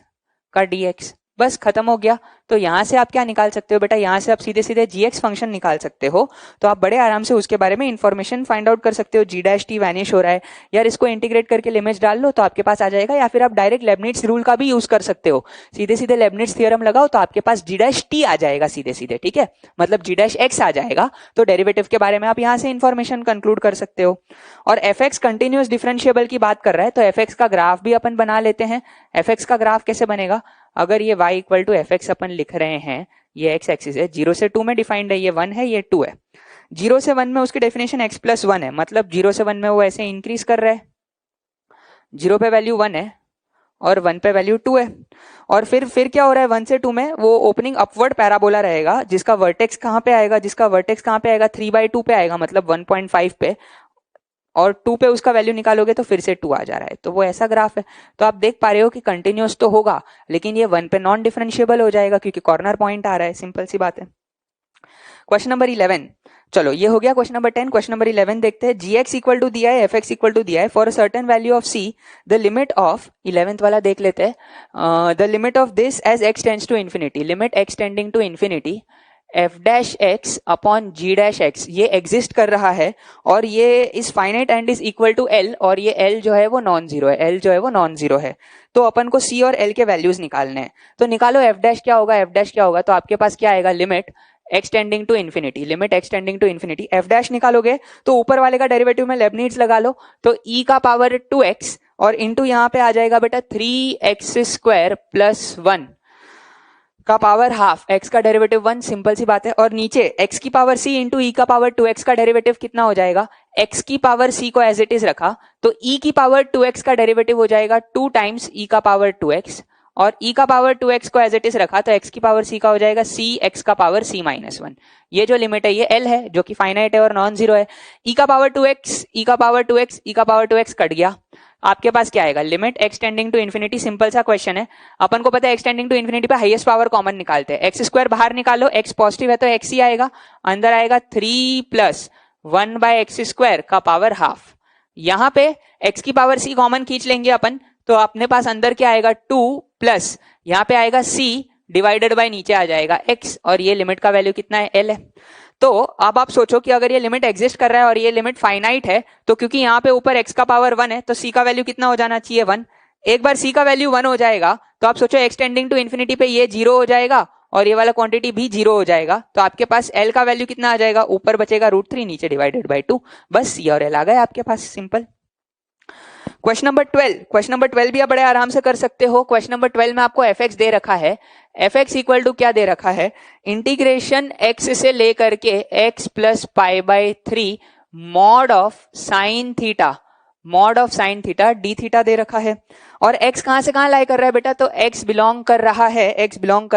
का dx, बस खत्म हो गया। तो यहां से आप क्या निकाल सकते हो बेटा, यहां से आप सीधे सीधे gx फंक्शन निकाल सकते हो, तो आप बड़े आराम से उसके बारे में इंफॉर्मेशन फाइंड आउट कर सकते हो। g' वैनिश हो रहा है यार, इसको इंटीग्रेट करके लिमिट्स डाल लो तो आपके पास आ जाएगा, या फिर आप डायरेक्ट लेबनिट्ज रूल का भी यूज कर सकते हो, सीधे सीधे लेबनिट्ज थ्योरम लगाओ तो आपके पास g' आ जाएगा सीधे सीधे, ठीक है, मतलब g' आ जाएगा, तो डेरिवेटिव के बारे में आप यहां से इंफॉर्मेशन कंक्लूड कर सकते हो। और fx कंटिन्यूअस डिफरेंशिएबल की बात कर रहा है, तो fx का ग्राफ भी अपन बना लेते हैं। fx का ग्राफ कैसे बनेगा, अगर ये y इक्वल टू fx अपन लिख रहे हैं, ये x एक्सिस है, 0 से 2 में डिफाइंड है, ये 1 है, ये 2 है, 0 से 1 में उसकी डेफिनेशन x+1 है, मतलब 0 से 1 में वो ऐसे इंक्रीज कर रहा है, 0 पे वैल्यू 1 है और 1 पे वैल्यू 2 है, और फिर क्या हो रहा है, 1 से 2 में वो ओपनिंग अपवर्ड पैराबोला रहेगा, जिसका वर्टेक्स कहां पे आएगा, 3/2 पे आएगा, मतलब 1.5 पे, और 2 पे उसका वैल्यू निकालोगे तो फिर से 2 आ जा रहा है, तो वो ऐसा ग्राफ है। तो आप देख पा रहे हो कि कंटिन्यूअस तो होगा, लेकिन ये 1 पे नॉन डिफरेंशिएबल हो जाएगा क्योंकि कॉर्नर पॉइंट आ रहा है, सिंपल सी बात है। क्वेश्चन नंबर 11, चलो ये हो गया क्वेश्चन नंबर 10। क्वेश्चन नंबर 11 देखते हैं, gx इक्वल टू दिया है, fx इक्वल टू दिया है, for a certain value of c the limit of, 11th वाला देख लेते हैं, the limit of this as x tends to infinity, limit x tending to infinity f' upon g', ये exist कर रहा है, और ये is finite and is equal to l, और ये l जो है वो नॉन जीरो है, l जो है वो नॉन जीरो है, तो अपन को c और l के वैल्यूज निकालने हैं। तो निकालो f' क्या होगा, तो आपके पास क्या आएगा, limit x tending to infinity, limit x tending to infinity, f' निकालोगे तो ऊपर वाले का डेरिवेटिव में लेबनिट्ज लगा लो, तो e का पावर 2x और इंटू यहाँ पे आ जाएगा बेटा 3x² + 1 का पावर हाफ, x का डेरिवेटिव 1, सिंपल सी बात है, और नीचे x की पावर c इंटू e का पावर 2x का डेरिवेटिव कितना हो जाएगा, x की पावर c को एज इट इज रखा, तो e की पावर 2x का डेरिवेटिव हो जाएगा 2 टाइम्स e का पावर 2x, और e का पावर 2x को एज इट इज रखा, तो x की पावर c का हो जाएगा c x का पावर c - 1। ये जो लिमिट है ये l है, जो कि फाइनाइट है और नॉन जीरो है। e का पावर 2x, e का पावर 2x, e का पावर 2x कट गया, आपके पास क्या आएगा, limit x tending to infinity, simple सा क्वेश्चन है, अपन को पता है x टेंडिंग टू इन्फिनिटी पे हाईएस्ट पावर कॉमन निकालते हैं, x² बाहर निकालो, x पॉजिटिव है तो x ही आएगा, अंदर आएगा 3 + 1/x² का पावर हाफ, यहाँ पे x की पावर c कॉमन खींच लेंगे अपन, तो अपने पास अंदर क्या आएगा 2 प्लस यहाँ पे आएगा c डिवाइडेड बाय नीचे आ जाएगा x, और ये लिमिट का वैल्यू कितना है, l है। तो अब आप सोचो कि अगर ये लिमिट एग्जिस्ट कर रहा है और ये लिमिट फाइनाइट है, तो क्योंकि यहाँ पे ऊपर x का पावर 1 है तो c का वैल्यू कितना हो जाना चाहिए 1। एक बार c का वैल्यू 1 हो जाएगा तो आप सोचो एक्सटेंडिंग टू इन्फिनिटी पे ये 0 हो जाएगा और ये वाला क्वांटिटी भी 0 हो जाएगा, तो आपके पास l का वैल्यू कितना आ जाएगा, ऊपर बचेगा √3, नीचे डिवाइडेड बाय 2, बस c और l आ गए आपके पास, सिंपल। क्वेश्चन नंबर 12 भी आप बड़े आराम से कर सकते हो। क्वेश्चन नंबर 12 में आपको fx दे रखा है, fx इक्वल टू क्या दे रखा है, इंटीग्रेशन x से लेकर के x plus pi by 3 mod of sine theta d theta दे रखा है। और x कहां से कहां लाई कर रहा है बेटा, तो x बिलोंग कर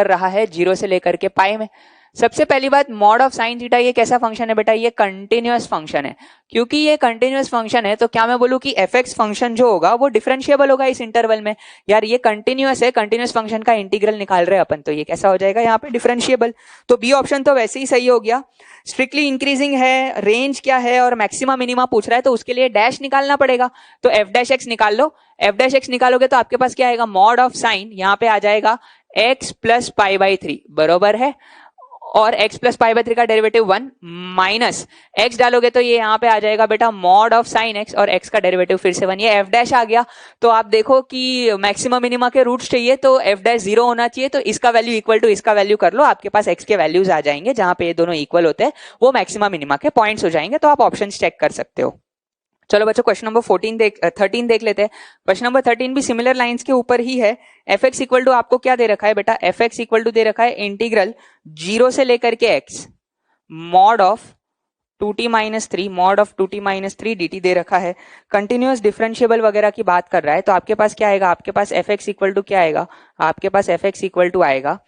रहा है 0 से लेकर के पाई में। सबसे पहली बात, मॉड ऑफ साइन थीटा ये कैसा फंक्शन है बेटा, ये कंटिन्यूअस फंक्शन है। क्योंकि ये कंटिन्यूअस फंक्शन है तो क्या मैं बोलूं कि fx फंक्शन जो होगा वो डिफरेंशिएबल होगा इस इंटरवल में। यार ये कंटिन्यूअस है, कंटिन्यूअस फंक्शन का इंटीग्रल निकाल रहे हैं अपन, तो ये कैसा हो जाएगा यहाँ पे डिफरेंशिएबल। तो बी ऑप्शन तो वैसे ही सही हो गया। स्ट्रिक्टली इंक्रीजिंग है, रेंज क्या है और मैक्सिमा मिनिमा पूछ रहा है, तो उसके लिए डैश निकालना पड़ेगा, तो एफ डैश एक्स निकाल लो। एफ डैश एक्स निकालोगे तो आपके पास क्या आएगा, मॉड ऑफ साइन, यहाँ पे आ जाएगा x प्लस पाई बाई 3 बरोबर है, और x प्लस पाई बाई 3 का डेरिवेटिव 1 माइनस x डालोगे तो ये यहाँ पे आ जाएगा बेटा मॉड ऑफ साइन x, और x का डेरिवेटिव फिर से 1, ये f डैश आ गया। तो आप देखो कि मैक्सिमम मिनिमा के रूट्स चाहिए तो f डैश 0 होना चाहिए, तो इसका वैल्यू इक्वल टू इसका वैल्यू कर लो, आपके पास x के वैल्यूज आ जाएंगे, जहां पे ये दोनों इक्वल होते हैं वो मैक्सिमम मिनिमा के पॉइंट्स हो जाएंगे, तो आप ऑप्शन चेक कर सकते हो। चलो बच्चों क्वेश्चन नंबर 13 देख लेते हैं। क्वेश्चन नंबर 13 भी सिमिलर लाइंस के ऊपर ही है। fx इक्वल टू आपको क्या दे रखा है बेटा, fx इक्वल टू दे रखा है इंटीग्रल 0 से लेकर के x mod of 2t minus 3 dt दे रखा है। कंटिन्यूअस डिफरेंशिएबल वगैरह की बात कर रहा है, तो आपके पास क्या आएगा, आपके पास fx इक्वल टू क्या आएगा, आपके पास fx इक्वल टू आएगा,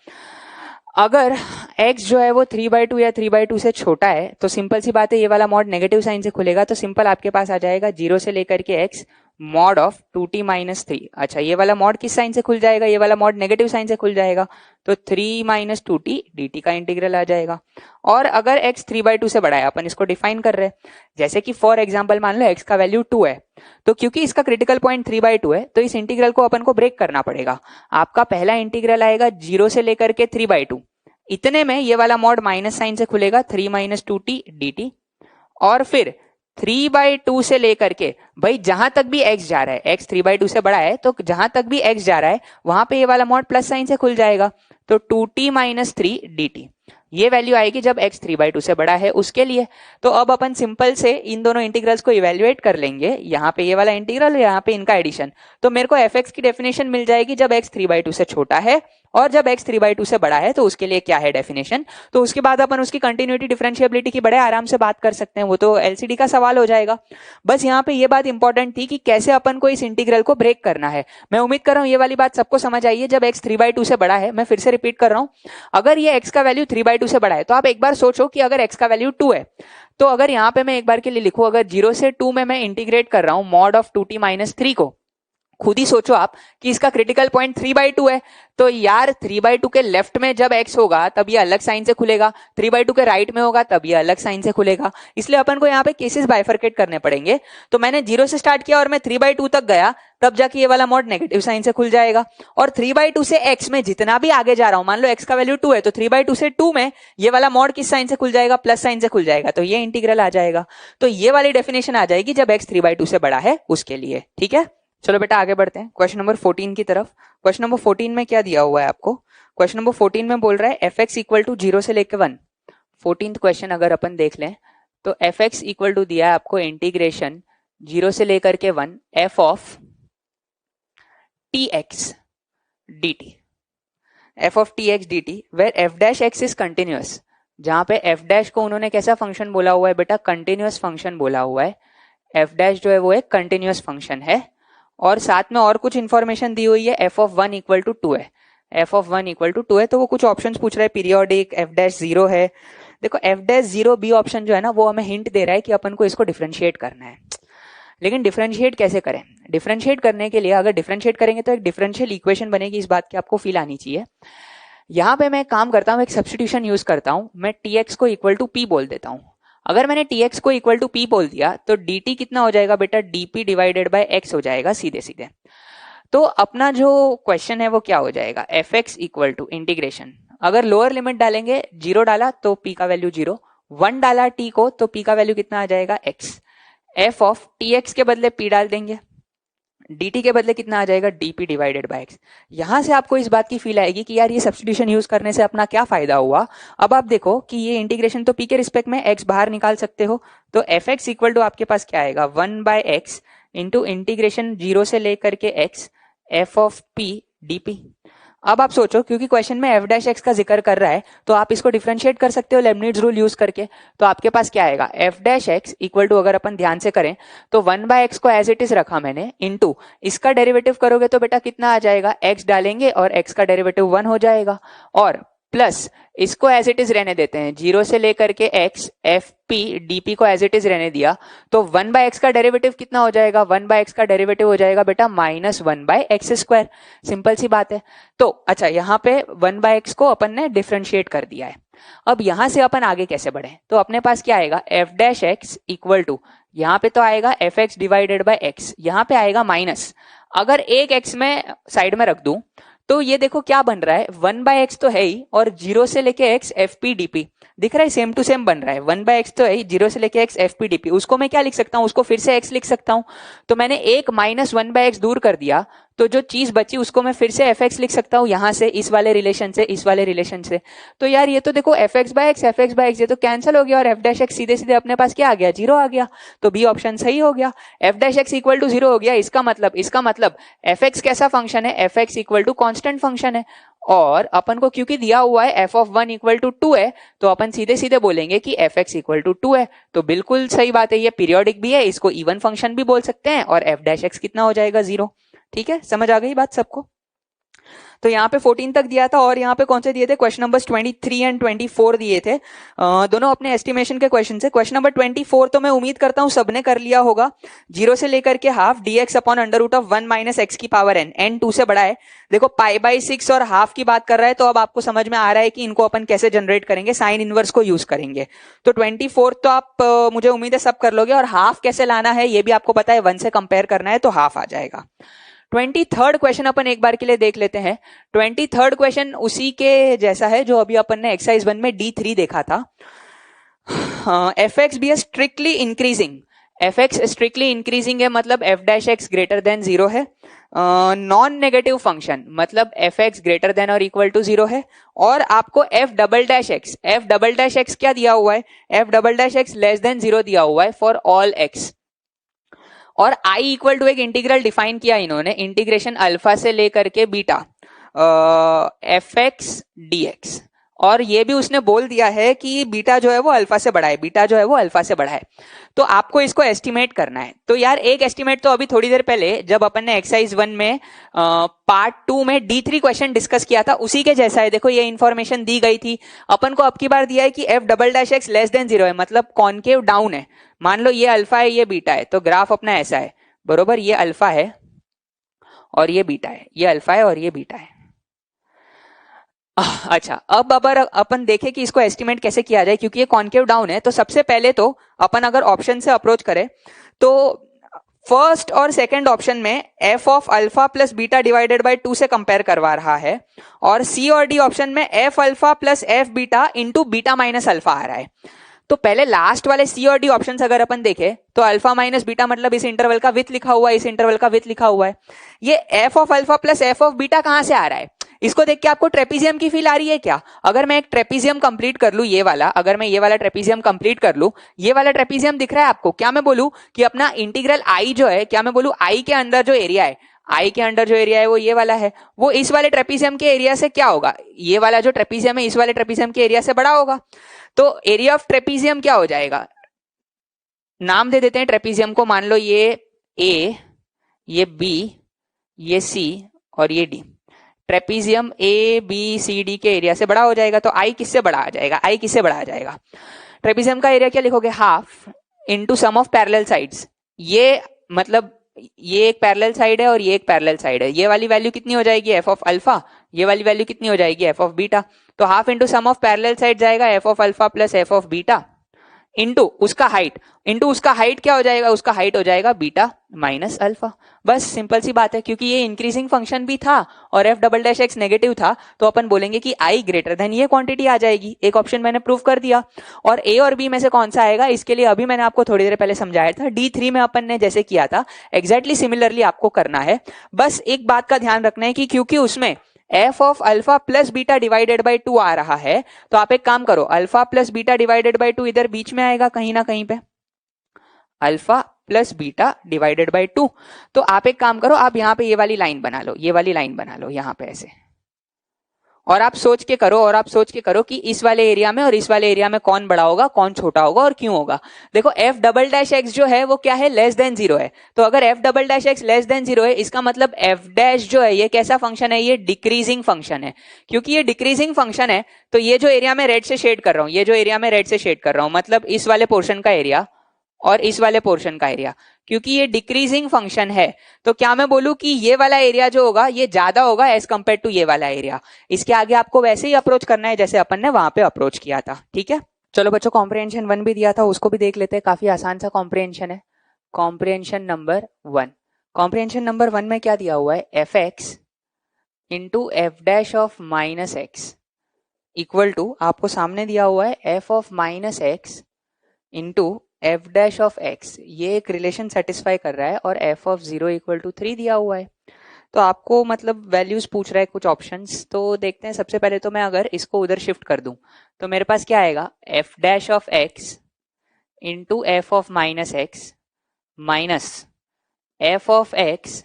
अगर x जो है वो 3/2 या 3/2 से छोटा है तो सिंपल सी बात है, ये वाला मॉड नेगेटिव साइन से खुलेगा, तो सिंपल आपके पास आ जाएगा 0 से लेकर के x mod of 2t minus 3। अच्छा, ये वाला मॉड किस साइन से खुल जाएगा, ये वाला मॉड नेगेटिव साइन से खुल जाएगा, तो 3 माइनस 2t dt का इंटीग्रल आ जाएगा। और अगर x 3/2 से बड़ा है, अपन इसको डिफाइन कर रहे हैं, जैसे कि फॉर एग्जाम्पल मान लो x का वैल्यू 2 है, तो क्योंकि इसका क्रिटिकल पॉइंट 3/2 है तो इस इंटीग्रल को अपन को ब्रेक करना पड़ेगा। आपका पहला इंटीग्रल आएगा 0 से लेकर के 3/2, इतने में ये वाला मॉड माइनस साइन से खुलेगा 3 माइनस 2t dt, और फिर 3/2 से लेकर के, भाई जहां तक भी x जा रहा है, x 3/2 से बड़ा है तो जहां तक भी x जा रहा है वहां पे ये वाला मॉड प्लस साइन से खुल जाएगा, तो 2t माइनस 3 dt ये वैल्यू आएगी जब x 3/2 से बड़ा है उसके लिए। तो अब अपन सिंपल से इन दोनों इंटीग्रल्स को इवेल्युएट कर लेंगे, यहाँ पे ये वाला इंटीग्रल, यहाँ पे इनका एडिशन, तो मेरे को fx की डेफिनेशन मिल जाएगी जब x 3/2 से छोटा है और जब x 3/2 से बड़ा है, तो उसके लिए क्या है डेफिनेशन। तो उसके बाद अपन उसकी कंटिन्यूटी डिफरेंशिएबिलिटी की बड़े आराम से बात कर सकते हैं, वो तो एलसीडी का सवाल हो जाएगा। बस यहाँ पे ये बात इंपॉर्टेंट थी कि कैसे अपन को इस इंटीग्रल को ब्रेक करना है। मैं उम्मीद कर रहा हूँ ये वाली बात सबको समझ आई है। जब x 3/2 से बड़ा है, मैं फिर से रिपीट कर रहा हूँ, अगर ये x का वैल्यू 3/2 से बड़ा है तो आप एक बार सोचो कि अगर x का वैल्यू 2 है, तो अगर यहाँ पे मैं एक बार के लिए लिखूं, अगर 0 से 2 में मैं इंटीग्रेट कर रहा हूं मॉड ऑफ 2t माइनस 3 को, खुद ही सोचो आप कि इसका क्रिटिकल पॉइंट 3/2 है, तो यार 3/2 के लेफ्ट में जब x होगा तब ये अलग साइन से खुलेगा, 3/2 के राइट में होगा तब ये अलग साइन से खुलेगा, इसलिए अपन को यहाँ पे केसेस बाइफरकेट करने पड़ेंगे। तो मैंने 0 से स्टार्ट किया और मैं 3/2 तक गया, तब जाके ये वाला मॉड नेगेटिव साइन से खुल जाएगा, और 3/2 से x में जितना भी आगे जा रहा हूं, मान लो x का वैल्यू 2 है, तो 3/2 से 2 में ये वाला मॉड किस साइन से खुल जाएगा, प्लस साइन से खुल जाएगा, तो ये इंटीग्रल आ जाएगा। तो ये वाली डेफिनेशन आ जाएगी जब x 3/2 से बड़ा है उसके लिए, ठीक है। चलो बेटा आगे बढ़ते हैं क्वेश्चन नंबर 14 की तरफ। क्वेश्चन नंबर 14 में क्या दिया हुआ है आपको, क्वेश्चन नंबर 14 में बोल रहा है fx इक्वल टू 0 से लेकर 1। 14th क्वेश्चन अगर अपन देख लें तो fx इक्वल टू दिया है आपको इंटीग्रेशन 0 से लेकर के 1 f of tx dt, f of tx dt where f dash x is continuous. जहां पे f डैश को उन्होंने कैसा फंक्शन बोला हुआ है बेटा, कंटिन्यूअस फंक्शन बोला हुआ है। f डैश जो है वो एक कंटिन्यूअस फंक्शन है, और साथ में और कुछ इंफॉर्मेशन दी हुई है, f ऑफ 1 इक्वल टू 2 है, f ऑफ 1 इक्वल टू 2 है, तो वो कुछ ऑप्शंस पूछ रहा है, पीरियोडिक, f डैश 0 है। देखो f डैश 0 बी ऑप्शन जो है ना, वो हमें हिंट दे रहा है कि अपन को इसको डिफरेंशिएट करना है, लेकिन डिफरेंशिएट कैसे करें। डिफरेंशिएट करने के लिए अगर डिफरेंशिएट करेंगे तो एक डिफरेंशियल इक्वेशन बनेगी, इस बात की आपको फील आनी चाहिए। यहाँ पे मैं काम करता हूँ, एक सब्स्टिट्यूशन यूज करता हूँ, मैं tx को इक्वल टू p बोल देता हूँ। अगर मैंने tx को इक्वल टू p बोल दिया तो dt कितना हो जाएगा बेटा, dp डिवाइडेड बाय x हो जाएगा सीधे सीधे। तो अपना जो क्वेश्चन है वो क्या हो जाएगा, fx इक्वल टू इंटीग्रेशन, अगर लोअर लिमिट डालेंगे 0 डाला तो p का वैल्यू 0, 1 डाला t को तो p का वैल्यू कितना आ जाएगा x, f ऑफ tx के बदले p डाल देंगे, dt के बदले कितना आ जाएगा dp डिवाइडेड बाय x। यहां से आपको इस बात की फील आएगी कि यार ये सब्स्टिट्यूशन यूज करने से अपना क्या फायदा हुआ। अब आप देखो कि ये इंटीग्रेशन तो p के रिस्पेक्ट में x बाहर निकाल सकते हो, तो fx इक्वल टू आपके पास क्या आएगा 1 बाय x इंटू इंटीग्रेशन 0 से लेकर के x f of p dp। अब आप सोचो, क्योंकि क्वेश्चन में f डैश x का जिक्र कर रहा है तो आप इसको डिफरेंशिएट कर सकते हो लेबनिट्ज रूल यूज करके। तो आपके पास क्या आएगा f dash x equal to, अगर अपन ध्यान से करें तो 1 बाय x को एज इट इज रखा मैंने, इनटू इसका डेरिवेटिव करोगे तो बेटा कितना आ जाएगा, x डालेंगे और x का डेरिवेटिव 1 हो जाएगा, और प्लस इसको एज इट इज रहने देते हैं, 0 से लेकर के x f p dp को एज इट इज रहने दिया, तो 1 बाय x का डेरिवेटिव कितना हो जाएगा, 1 बाय x का डेरिवेटिव हो जाएगा बेटा -1 बाय एक्स स्क्वायर। सिंपल सी बात है। तो अच्छा, यहाँ पे 1 बाय x को अपन ने डिफरेंशिएट कर दिया है। अब यहां से अपन आगे कैसे बढ़े, तो अपने पास क्या आएगा f dash x equal to, यहाँ पे तो आएगा fx डिवाइडेड बाय x, यहाँ पे आएगा माइनस, अगर एक x में साइड में रख दूं तो ये देखो क्या बन रहा है, 1 बाय एक्स तो है ही, और 0 से लेके x एफ पी डीपी दिख रहा है, सेम टू सेम बन रहा है। 1 बाय एक्स तो है ही, 0 से लेके x एफ पी डीपी, उसको मैं क्या लिख सकता हूं, उसको फिर से x लिख सकता हूं। तो मैंने एक -1 बाय एक्स दूर कर दिया, तो जो चीज बची उसको मैं फिर से एफ एक्स लिख सकता हूं, यहां से इस वाले रिलेशन से इस वाले रिलेशन से। तो यार ये तो देखो एफ एक्स बाय एक्स ये तो कैंसिल हो गया, और एफ डैश एक्स सीधे सीधे अपने पास क्या आ गया, 0 आ गया। तो बी ऑप्शन सही हो गया, F dash x equal to 0 हो गया। इसका मतलब एफ एक्स कैसा फंक्शन है, F x equal to constant function है, और अपन को क्योंकि दिया हुआ है एफ ऑफ 1 इक्वल टू 2 है, तो अपन सीधे सीधे बोलेंगे कि एफ एक्स इक्वल टू 2 है। तो बिल्कुल सही बात है, ये पीरियोडिक भी है, इसको इवन फंक्शन भी बोल सकते हैं, और एफ डैश एक्स कितना हो जाएगा 0। ठीक है, समझ आ गई बात सबको। तो यहाँ पे 14 तक दिया था, और यहाँ पे कौन से दिए थे, क्वेश्चन नंबर 23 एंड 24 दिए थे, दोनों अपने एस्टिमेशन के क्वेश्चन से। क्वेश्चन नंबर 24 तो मैं उम्मीद करता हूँ सबने कर लिया होगा, 0 से लेकर के half dx upon under root of 1 minus x की पावर n, n 2 से बड़ा है। देखो पाई बाई 6 और हाफ की बात कर रहा है, तो अब आपको समझ में आ रहा है कि इनको अपन कैसे जनरेट करेंगे, साइन इनवर्स को यूज करेंगे। तो 24 तो आप मुझे उम्मीद है सब कर लोगे, और हाफ कैसे लाना है ये भी आपको पता है, 1 से कंपेयर करना है तो हाफ आ जाएगा। 23rd क्वेश्चन अपन एक बार के लिए देख लेते हैं। 23rd क्वेश्चन उसी के जैसा है जो अभी अपन ने एक्सरसाइज 1 में D3 देखा था। F x be strictly increasing, F x strictly increasing है, मतलब F dash x greater than 0 है। नॉन नेगेटिव फंक्शन, मतलब एफ एक्स ग्रेटर देन और इक्वल टू 0 है, और आपको एफ डबल डैश एक्स क्या दिया हुआ है, F double dash x less than 0 दिया हुआ है फॉर ऑल एक्स, और i इक्वल टू एक इंटीग्रल डिफाइन किया इन्होंने, इंटीग्रेशन अल्फा से लेकर के beta F x D x, और ये भी उसने बोल दिया है कि बीटा जो है वो अल्फा से बड़ा है, तो आपको इसको एस्टिमेट करना है। तो यार एक एस्टिमेट तो अभी थोड़ी देर पहले जब अपन ने एक्सरसाइज 1 में पार्ट 2 में D3 क्वेश्चन डिस्कस किया था उसी के जैसा है। देखो ये इंफॉर्मेशन दी गई थी अपन को, अब की बार दिया है कि F double dash x less than 0 है, मतलब कॉन्केव डाउन है। मान लो ये अल्फा है ये बीटा है, तो ग्राफ अपना ऐसा है, बरोबर, ये अल्फा है और ये बीटा है, ये अल्फा है और ये बीटा है। अच्छा, अब अगर अपन देखें कि इसको एस्टिमेट कैसे किया जाए, क्योंकि ये कॉन्केव डाउन है, तो सबसे पहले तो अपन अगर ऑप्शन से अप्रोच करें तो फर्स्ट और सेकंड ऑप्शन में f of alpha plus beta divided by 2 से कंपेयर करवा रहा है, और सी और डी ऑप्शन में f alpha plus f beta into beta minus alpha आ रहा है। तो पहले लास्ट वाले सी और डी ऑप्शन अगर अपन देखें तो अल्फा माइनस बीटा मतलब इस इंटरवल का विथ लिखा हुआ है, इस इंटरवल का विथ लिखा हुआ है। ये F of alpha plus f of beta कहां से आ रहा है, इसको देख के आपको ट्रेपीजियम की फील आ रही है क्या? अगर मैं एक ट्रेपीजियम कंप्लीट कर लूं, ये वाला, अगर मैं ये वाला ट्रेपीजियम कंप्लीट कर लूं, ये वाला ट्रेपीजियम दिख रहा है आपको, क्या मैं बोलूं कि अपना इंटीग्रल आई जो है, क्या मैं बोलूं आई के अंदर जो एरिया है, आई के अंदर जो एरिया है वो ये वाला है, वो इस वाले ट्रेपीजियम के एरिया से क्या होगा, ये वाला जो ट्रेपीजियम है इस वाले ट्रेपीजियम के एरिया से बड़ा होगा। तो एरिया ऑफ ट्रेपीजियम क्या हो जाएगा, नाम दे देते हैं ट्रेपीजियम को, मान लो ये ए, ये बी, ये सी और ये D. Trapezium A B C D के एरिया से बड़ा हो जाएगा, तो आई किससे बड़ा आ जाएगा, आई किससे बड़ा आ जाएगा, ट्रेपीजियम का एरिया क्या लिखोगे, half into sum of parallel sides. ये मतलब ये एक पैरेलल साइड है और ये एक पैरेलल साइड है, ये वाली वैल्यू कितनी हो जाएगी एफ ऑफ अल्फा, ये वाली वैल्यू कितनी हो जाएगी एफ ऑफ बीटा। तो half into sum of parallel side जाएगा f of alpha plus f of beta into उसका हाइट क्या हो जाएगा, उसका हाइट हो जाएगा बीटा माइनस अल्फा। बस सिंपल सी बात है, क्योंकि ये इंक्रीजिंग फंक्शन भी था और f double dash x negative था, तो अपन बोलेंगे कि आई ग्रेटर देन ये क्वांटिटी आ जाएगी। एक ऑप्शन मैंने प्रूव कर दिया। और ए और बी में से कौन सा आएगा, इसके लिए अभी मैंने आपको थोड़ी देर पहले समझाया था, D3 में अपन ने जैसे किया था एग्जैक्टली सिमिलरली आपको करना है। बस एक बात का ध्यान रखना है कि क्योंकि उसमें F of alpha plus beta divided by 2 आ रहा है, तो आप एक काम करो, alpha plus beta divided by 2 इधर बीच में आएगा कहीं ना कहीं पे, alpha plus beta divided by 2। तो आप एक काम करो, आप यहां पे ये वाली लाइन बना लो, ये वाली लाइन बना लो यहां पे ऐसे, और आप सोच के करो कि इस वाले एरिया में और इस वाले एरिया में कौन बड़ा होगा, कौन छोटा होगा और क्यों होगा। देखो एफ डबल डैश एक्स जो है वो क्या है, लेस देन 0 है। तो अगर F double dash x less than 0 है, इसका मतलब एफ डैश जो है ये कैसा फंक्शन है, ये डिक्रीजिंग फंक्शन है। क्योंकि ये डिक्रीजिंग फंक्शन है, तो ये जो एरिया में रेड से शेड कर रहा हूं, मतलब इस वाले पोर्शन का एरिया और इस वाले पोर्शन का एरिया, क्योंकि ये डिक्रीजिंग फंक्शन है, तो क्या मैं बोलूं कि ये वाला एरिया जो होगा ये ज्यादा होगा एज कंपेयर टू ये वाला एरिया। इसके आगे आपको वैसे ही अप्रोच करना है जैसे अपन ने वहां पे अप्रोच किया था, ठीक है। चलो बच्चों, कॉम्प्रिहेंशन 1 भी दिया था, उसको भी देख लेते हैं। काफी आसान सा कॉम्प्रिहेंशन है। कॉम्प्रिहेंशन नंबर 1, कॉम्प्रिहेंशन नंबर 1 में क्या दिया हुआ है, F x into F dash of minus x equal to, आपको सामने दिया हुआ है F of minus x into F dash of x. ये एक रिलेशन सेटिस्फाई कर रहा है और एफ ऑफ 0 इक्वल टू 3 दिया हुआ है। तो आपको मतलब वैल्यूज पूछ रहा है कुछ ऑप्शंस, तो देखते हैं। सबसे पहले तो मैं अगर इसको उधर शिफ्ट कर दूं तो मेरे पास क्या आएगा, F dash of x into F of minus x minus F of x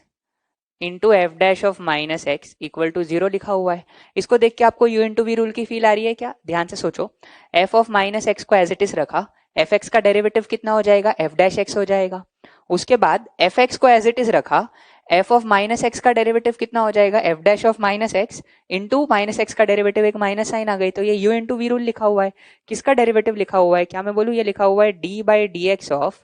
into F dash of minus x equal to 0 लिखा हुआ है। इसको देख के आपको यू इंटू वी रूल की फील आ रही है क्या? ध्यान से सोचो। एफ ऑफ माइनस एक्स को एज इट इज रखा, एफ एक्स का डेरिवेटिव कितना हो जाएगा, एफ डैश एक्स हो जाएगा। उसके बाद एफ एक्स को एज इट इज रखा, एफ ऑफ माइनस एक्स का डेरिवेटिव कितना हो जाएगा, F dash of minus x into minus x का डेरिवेटिव, एक माइनस साइन आ गई, तो ये यू इंटू वी रूल लिखा हुआ है। किसका डेरिवेटिव लिखा हुआ है, क्या मैं बोलूँ, ये लिखा हुआ है D by D x of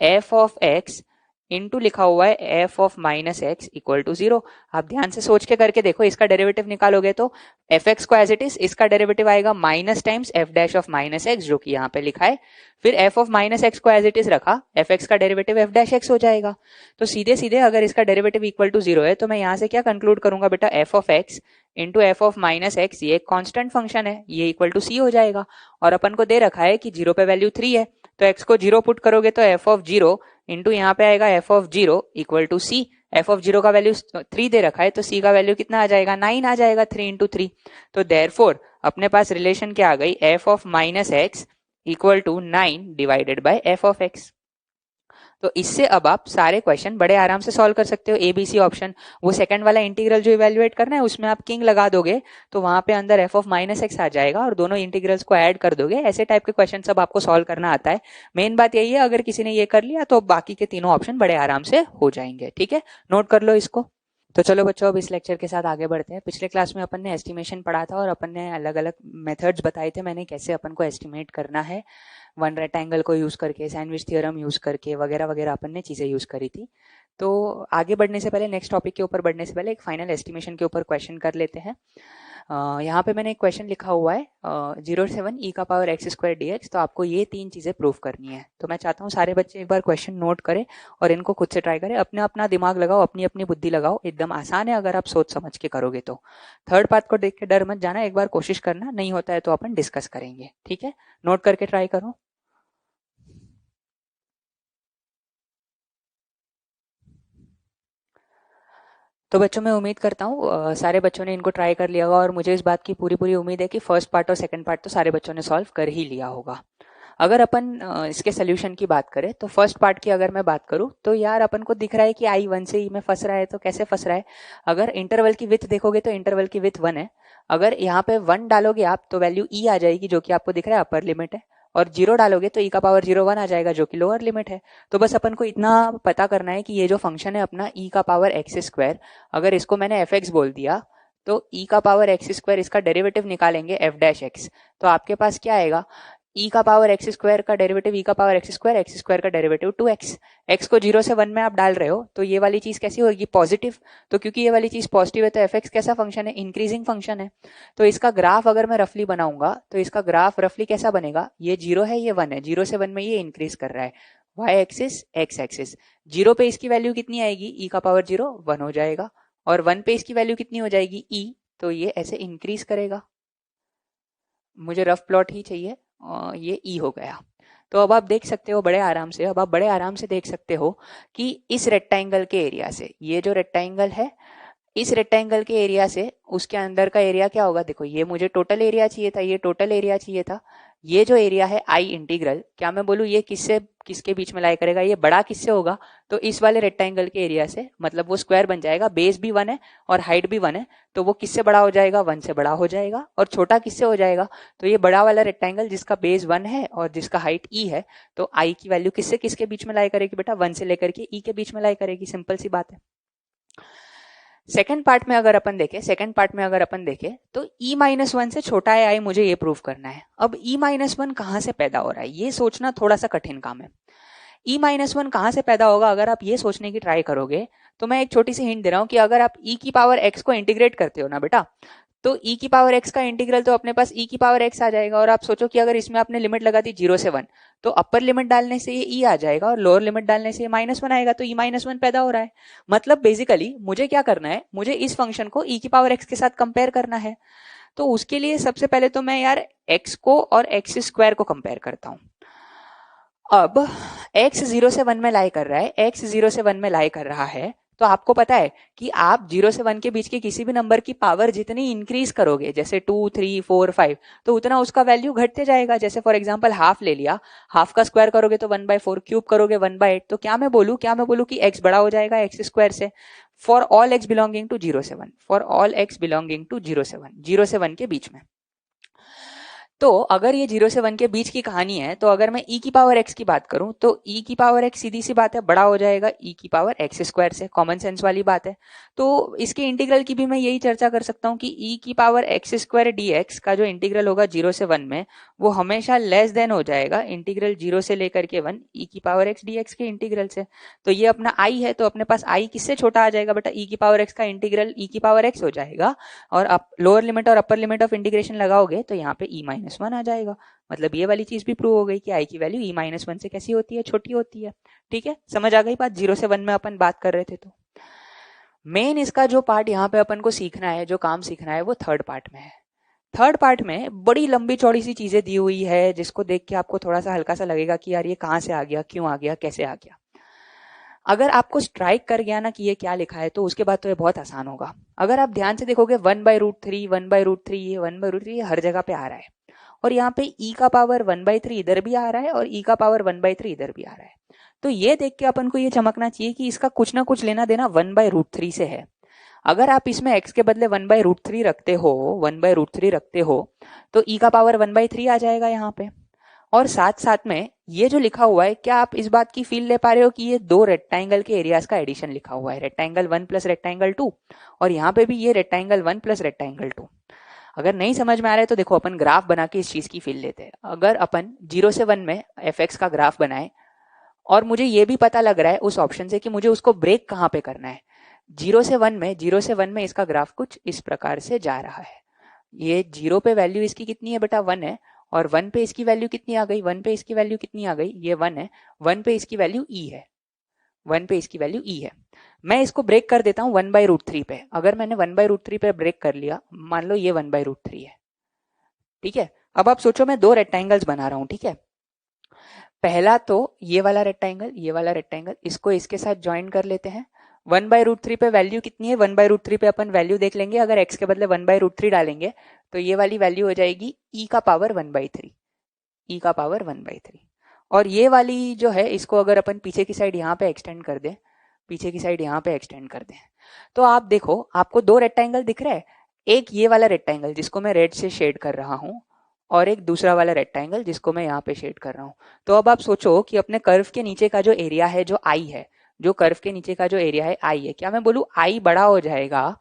F of x into लिखा हुआ है F of minus x equal to 0। आप ध्यान से सोच के करके देखो, इसका डेरिवेटिव निकालोगे तो एफ एक्स को एज इट इज, इसका डेरिवेटिव आएगा minus times F dash of minus x, जो कि यहाँ पे लिखा है। फिर एफ ऑफ माइनस एक्स को एज इट इज रखा, एफ एक्स का डेरिवेटिव एफ डैश एक्स हो जाएगा। तो सीधे सीधे अगर इसका डेरिवेटिव इक्वल टू 0 है तो मैं यहाँ से क्या कंक्लूड करूंगा बेटा, F of x into F of minus x, ये एक कॉन्स्टेंट फंक्शन है, ये इक्वल टू सी हो जाएगा। और अपन को दे रखा है कि 0 पे वैल्यू 3 है, तो एक्स को 0 पुट करोगे तो एफ ऑफ 0 इंटू यहाँ पे आएगा F of 0 equal to C. F of 0 का वैल्यू 3 दे रखा है, तो सी का वैल्यू कितना आ जाएगा, 9 आ जाएगा, 3 इंटू 3। तो देयरफॉर अपने पास रिलेशन क्या आ गई, F of minus x equal to 9 divided by F of x. तो इससे अब आप सारे क्वेश्चन बड़े आराम से सॉल्व कर सकते हो, एबीसी ऑप्शन। वो सेकंड वाला इंटीग्रल जो इवेल्युएट करना है उसमें आप किंग लगा दोगे तो वहां पे अंदर एफ ऑफ माइनस एक्स आ जाएगा और दोनों इंटीग्रल्स को ऐड कर दोगे। ऐसे टाइप के क्वेश्चन सब आपको सॉल्व करना आता है। मेन बात यही है, अगर किसी ने ये कर लिया तो बाकी के तीनों ऑप्शन बड़े आराम से हो जाएंगे। ठीक है, नोट कर लो इसको। तो चलो बच्चों, अब इस लेक्चर के साथ आगे बढ़ते हैं। पिछले क्लास में अपन ने एस्टिमेशन पढ़ा था और अपन ने अलग अलग मेथड्स बताए थे मैंने, कैसे अपन को एस्टिमेट करना है, वन रेक्टेंगल को यूज करके, सैंडविच थ्योरम यूज करके, वगैरह वगैरह अपन ने चीजें यूज करी थी। तो आगे बढ़ने से पहले, नेक्स्ट टॉपिक के ऊपर बढ़ने से पहले एक फाइनल एस्टिमेशन के ऊपर क्वेश्चन कर लेते हैं। यहाँ पे मैंने एक क्वेश्चन लिखा हुआ है 0.7 e का पावर x स्क्वायर dx। तो आपको ये 3 चीजें प्रूव करनी है। तो मैं चाहता हूँ सारे बच्चे एक बार क्वेश्चन नोट करें और इनको खुद से ट्राई करें, अपने अपना दिमाग लगाओ, अपनी अपनी बुद्धि लगाओ। एकदम आसान है अगर आप सोच समझ के करोगे तो। थर्ड पार्ट को देख के डर मत जाना, एक बार कोशिश करना, नहीं होता है तो अपन डिस्कस करेंगे। ठीक है, नोट करके ट्राई करो। तो बच्चों, मैं उम्मीद करता हूँ सारे बच्चों ने इनको ट्राई कर लिया होगा और मुझे इस बात की पूरी पूरी उम्मीद है कि फर्स्ट पार्ट और सेकंड पार्ट तो सारे बच्चों ने सॉल्व कर ही लिया होगा। अगर अपन इसके सोल्यूशन की बात करें तो फर्स्ट पार्ट की अगर मैं बात करूं तो यार अपन को दिख रहा है कि आई 1 से ई में फंस रहा है। तो कैसे फंस रहा है, अगर इंटरवल की विथ देखोगे तो इंटरवल की विथ 1 है। अगर यहाँ पे 1 डालोगे आप तो वैल्यू ई आ जाएगी, जो कि आपको दिख रहा है अपर लिमिट है, और 0 डालोगे तो ई का पावर 0 1 आ जाएगा, जो कि लोअर लिमिट है। तो बस अपन को इतना पता करना है कि ये जो फंक्शन है अपना ई का पावर एक्स स्क्वायर, अगर इसको मैंने एफ एक्स बोल दिया तो ई का पावर एक्स स्क्वायर, इसका डेरिवेटिव निकालेंगे एफ डैश एक्स। तो आपके पास क्या आएगा, ई का पावर एक्स स्क्वायर का डेरिवेटिव ई का पावर एक्स स्क्वायर का डेरिवेटिव 2x। एक्स को 0 से 1 में आप डाल रहे हो तो ये वाली चीज कैसी होगी, पॉजिटिव। तो क्योंकि ये वाली चीज पॉजिटिव है तो एफ एक्स कैसा फंक्शन है, इंक्रीजिंग फंक्शन है। तो इसका ग्राफ अगर मैं रफली बनाऊंगा तो इसका ग्राफ रफली कैसा बनेगा, ये 0 है ये 1 है, 0 से 1 में ये इंक्रीज कर रहा है, y एक्सिस x एक्सिस। 0 पे इसकी वैल्यू कितनी आएगी, e का पावर 0 1 हो जाएगा, और 1 पे इसकी वैल्यू कितनी हो जाएगी e, तो ये ऐसे इंक्रीज करेगा। मुझे रफ प्लॉट ही चाहिए, ये ई हो गया। तो अब आप देख सकते हो बड़े आराम से, अब आप बड़े आराम से देख सकते हो कि इस रेक्टेंगल के एरिया से, ये जो रेक्टेंगल है इस रेक्टेंगल के एरिया से उसके अंदर का एरिया क्या होगा। देखो ये मुझे टोटल एरिया चाहिए था, ये टोटल एरिया चाहिए था। ये जो एरिया है आई इंटीग्रल, क्या मैं बोलूँ ये किससे किसके बीच में लाई करेगा, ये बड़ा किससे होगा, तो इस वाले रेक्टेंगल के एरिया से। मतलब वो स्क्वायर बन जाएगा, बेस भी 1 है और हाइट भी 1 है, तो वो किससे बड़ा हो जाएगा, 1 से बड़ा हो जाएगा। और छोटा किससे हो जाएगा, तो ये बड़ा वाला रेक्टेंगल जिसका बेस 1 है और जिसका हाइट ई है, तो आई की वैल्यू किससे किसके बीच में लाई करेगी बेटा, 1 से लेकर के ई के बीच में लाई करेगी। सिंपल सी बात है। सेकंड पार्ट में अगर अपन देखें तो e-1 से छोटा है आई, मुझे ये प्रूव करना है। अब e-1 कहां से पैदा हो रहा है, ये सोचना थोड़ा सा कठिन काम है। e-1 कहां से पैदा होगा, अगर आप ये सोचने की ट्राई करोगे तो मैं एक छोटी सी हिंट दे रहा हूं कि अगर आप e की पावर x को इंटीग्रेट करते हो ना बेटा, तो e की पावर x का इंटीग्रल तो अपने पास e की पावर x आ जाएगा। और आप सोचो कि अगर इसमें आपने लिमिट लगा दी 0 से 1, तो अपर लिमिट डालने से ये e आ जाएगा और लोअर लिमिट डालने से ये -1 आएगा, तो e-1 पैदा हो रहा है। मतलब बेसिकली मुझे क्या करना है, मुझे इस फंक्शन को e की पावर x के साथ कंपेयर करना है। तो उसके लिए सबसे पहले तो मैं यार x को और x स्क्वायर को कंपेयर करता हूं। अब x 0 से 1 में लाई कर रहा है, x 0 से 1 में लाई कर रहा है, तो आपको पता है कि आप 0 से 1 के बीच के किसी भी नंबर की पावर जितनी इंक्रीज करोगे, जैसे 2 3 4 5, तो उतना उसका वैल्यू घटते जाएगा। जैसे फॉर एग्जांपल हाफ ले लिया, हाफ का स्क्वायर करोगे तो 1/4, क्यूब करोगे 1/8, तो क्या मैं बोलूं कि x बड़ा हो जाएगा x स्क्वायर से। For all x belonging to 0 से 1, for all x belonging to 0 से 1, 0 से 1 के बीच में। तो अगर ये 0 से 1 के बीच की कहानी है, तो अगर मैं e की पावर x की बात करूं तो e की पावर x सीधी सी बात है बड़ा हो जाएगा e की पावर x स्क्वायर से, कॉमन सेंस वाली बात है। तो इसके इंटीग्रल की भी मैं यही चर्चा कर सकता हूं कि e की पावर x स्क्वायर dx का जो इंटीग्रल होगा 0 से 1 में, वो हमेशा लेस देन हो जाएगा इंटीग्रल 0 से लेकर के 1 e की पावर x dx के इंटीग्रल से। तो ये अपना i है, तो अपने पास i किससे छोटा आ जाएगा बेटा, e की पावर x का इंटीग्रल e की पावर x हो जाएगा, और आप लोअर लिमिट और अपर लिमिट ऑफ इंटीग्रेशन लगाओगे तो यहाँ पे e-1 आ जाएगा। मतलब ये वाली चीज भी प्रूव हो गई कि i की वैल्यू e-1 से कैसी होती है, छोटी होती है। ठीक है, समझ आ गई बात। 0 से 1 में अपन बात कर रहे थे। तो मेन इसका जो पार्ट यहाँ पे अपन को सीखना है, जो काम सीखना है, वो थर्ड पार्ट में है। थर्ड पार्ट में बड़ी लंबी चौड़ी सी चीजें दी हुई है, जिसको देख के आपको थोड़ा सा हल्का सा लगेगा कि यार ये कहाँ से आ गया, क्यों आ गया, कैसे आ गया। अगर आपको स्ट्राइक कर गया ना कि ये क्या लिखा है, तो उसके बाद तो ये बहुत आसान होगा। अगर आप ध्यान से देखोगे 1/√3 1/√3 ये 1/√3 हर जगह पे आ रहा है, और यहाँ पे e का पावर 1/3 इधर भी आ रहा है और e का पावर 1/3 इधर भी आ रहा है। तो ये देख के अपन को ये चमकना चाहिए कि इसका कुछ ना कुछ लेना देना 1/√3 से है। अगर आप इसमें x के बदले 1/√3 रखते हो तो e का पावर 1/3 आ जाएगा यहाँ पे। और साथ साथ में ये जो लिखा हुआ है, क्या आप इस बात की फील ले पा रहे हो कि ये दो रेक्टेंगल के एरियाज का एडिशन लिखा हुआ है, रेक्टेंगल 1 प्लस रेक्टेंगल 2, और यहाँ पे भी ये रेक्टेंगल 1 प्लस रेक्टेंगल 2। अगर नहीं समझ में आ रहा है तो देखो अपन ग्राफ बना के इस चीज की फील लेते हैं। अगर अपन 0 से 1 में fx का ग्राफ बनाए, और मुझे ये भी पता लग रहा है उस ऑप्शन से कि मुझे उसको ब्रेक कहाँ पे करना है। 0 से 1 में इसका ग्राफ कुछ इस प्रकार से जा रहा है। ये 0 पे वैल्यू इसकी कितनी है बेटा, 1 है, और 1 पे इसकी वैल्यू कितनी आ गई, 1 पे इसकी वैल्यू कितनी आ गई, ये 1 है, 1 पे इसकी वैल्यू e है, 1 पे इसकी वैल्यू e है। मैं इसको ब्रेक कर देता हूं 1/√3 पे। अगर मैंने 1/√3 पे ब्रेक कर लिया, मान लो ये 1/√3 है। ठीक है, अब आप सोचो मैं दो रेक्टेंगल्स बना रहा हूं। ठीक है, पहला तो ये वाला रेक्टेंगल, इसको इसके साथ ज्वाइन कर लेते हैं। 1/√3 पे वैल्यू कितनी है, 1/√3 पे अपन वैल्यू देख लेंगे। अगर x के बदले 1/√3 डालेंगे तो ये वाली वैल्यू हो जाएगी e का पावर 1/3, e का पावर 1/3। और ये वाली जो है, इसको अगर अपन पीछे की साइड यहाँ पे एक्सटेंड कर दें, तो आप देखो आपको दो रेक्टेंगल दिख रहे हैं। एक ये वाला रेक्टेंगल जिसको मैं रेड से शेड कर रहा हूँ, और एक दूसरा वाला रेक्टेंगल जिसको मैं यहाँ पे शेड कर रहा हूँ। तो अब आप सोचो कि अपने कर्व के नीचे का जो एरिया है, जो आई है, जो कर्व के नीचे का जो एरिया है आई है, क्या मैं बोलूँ आई बड़ा हो जाएगा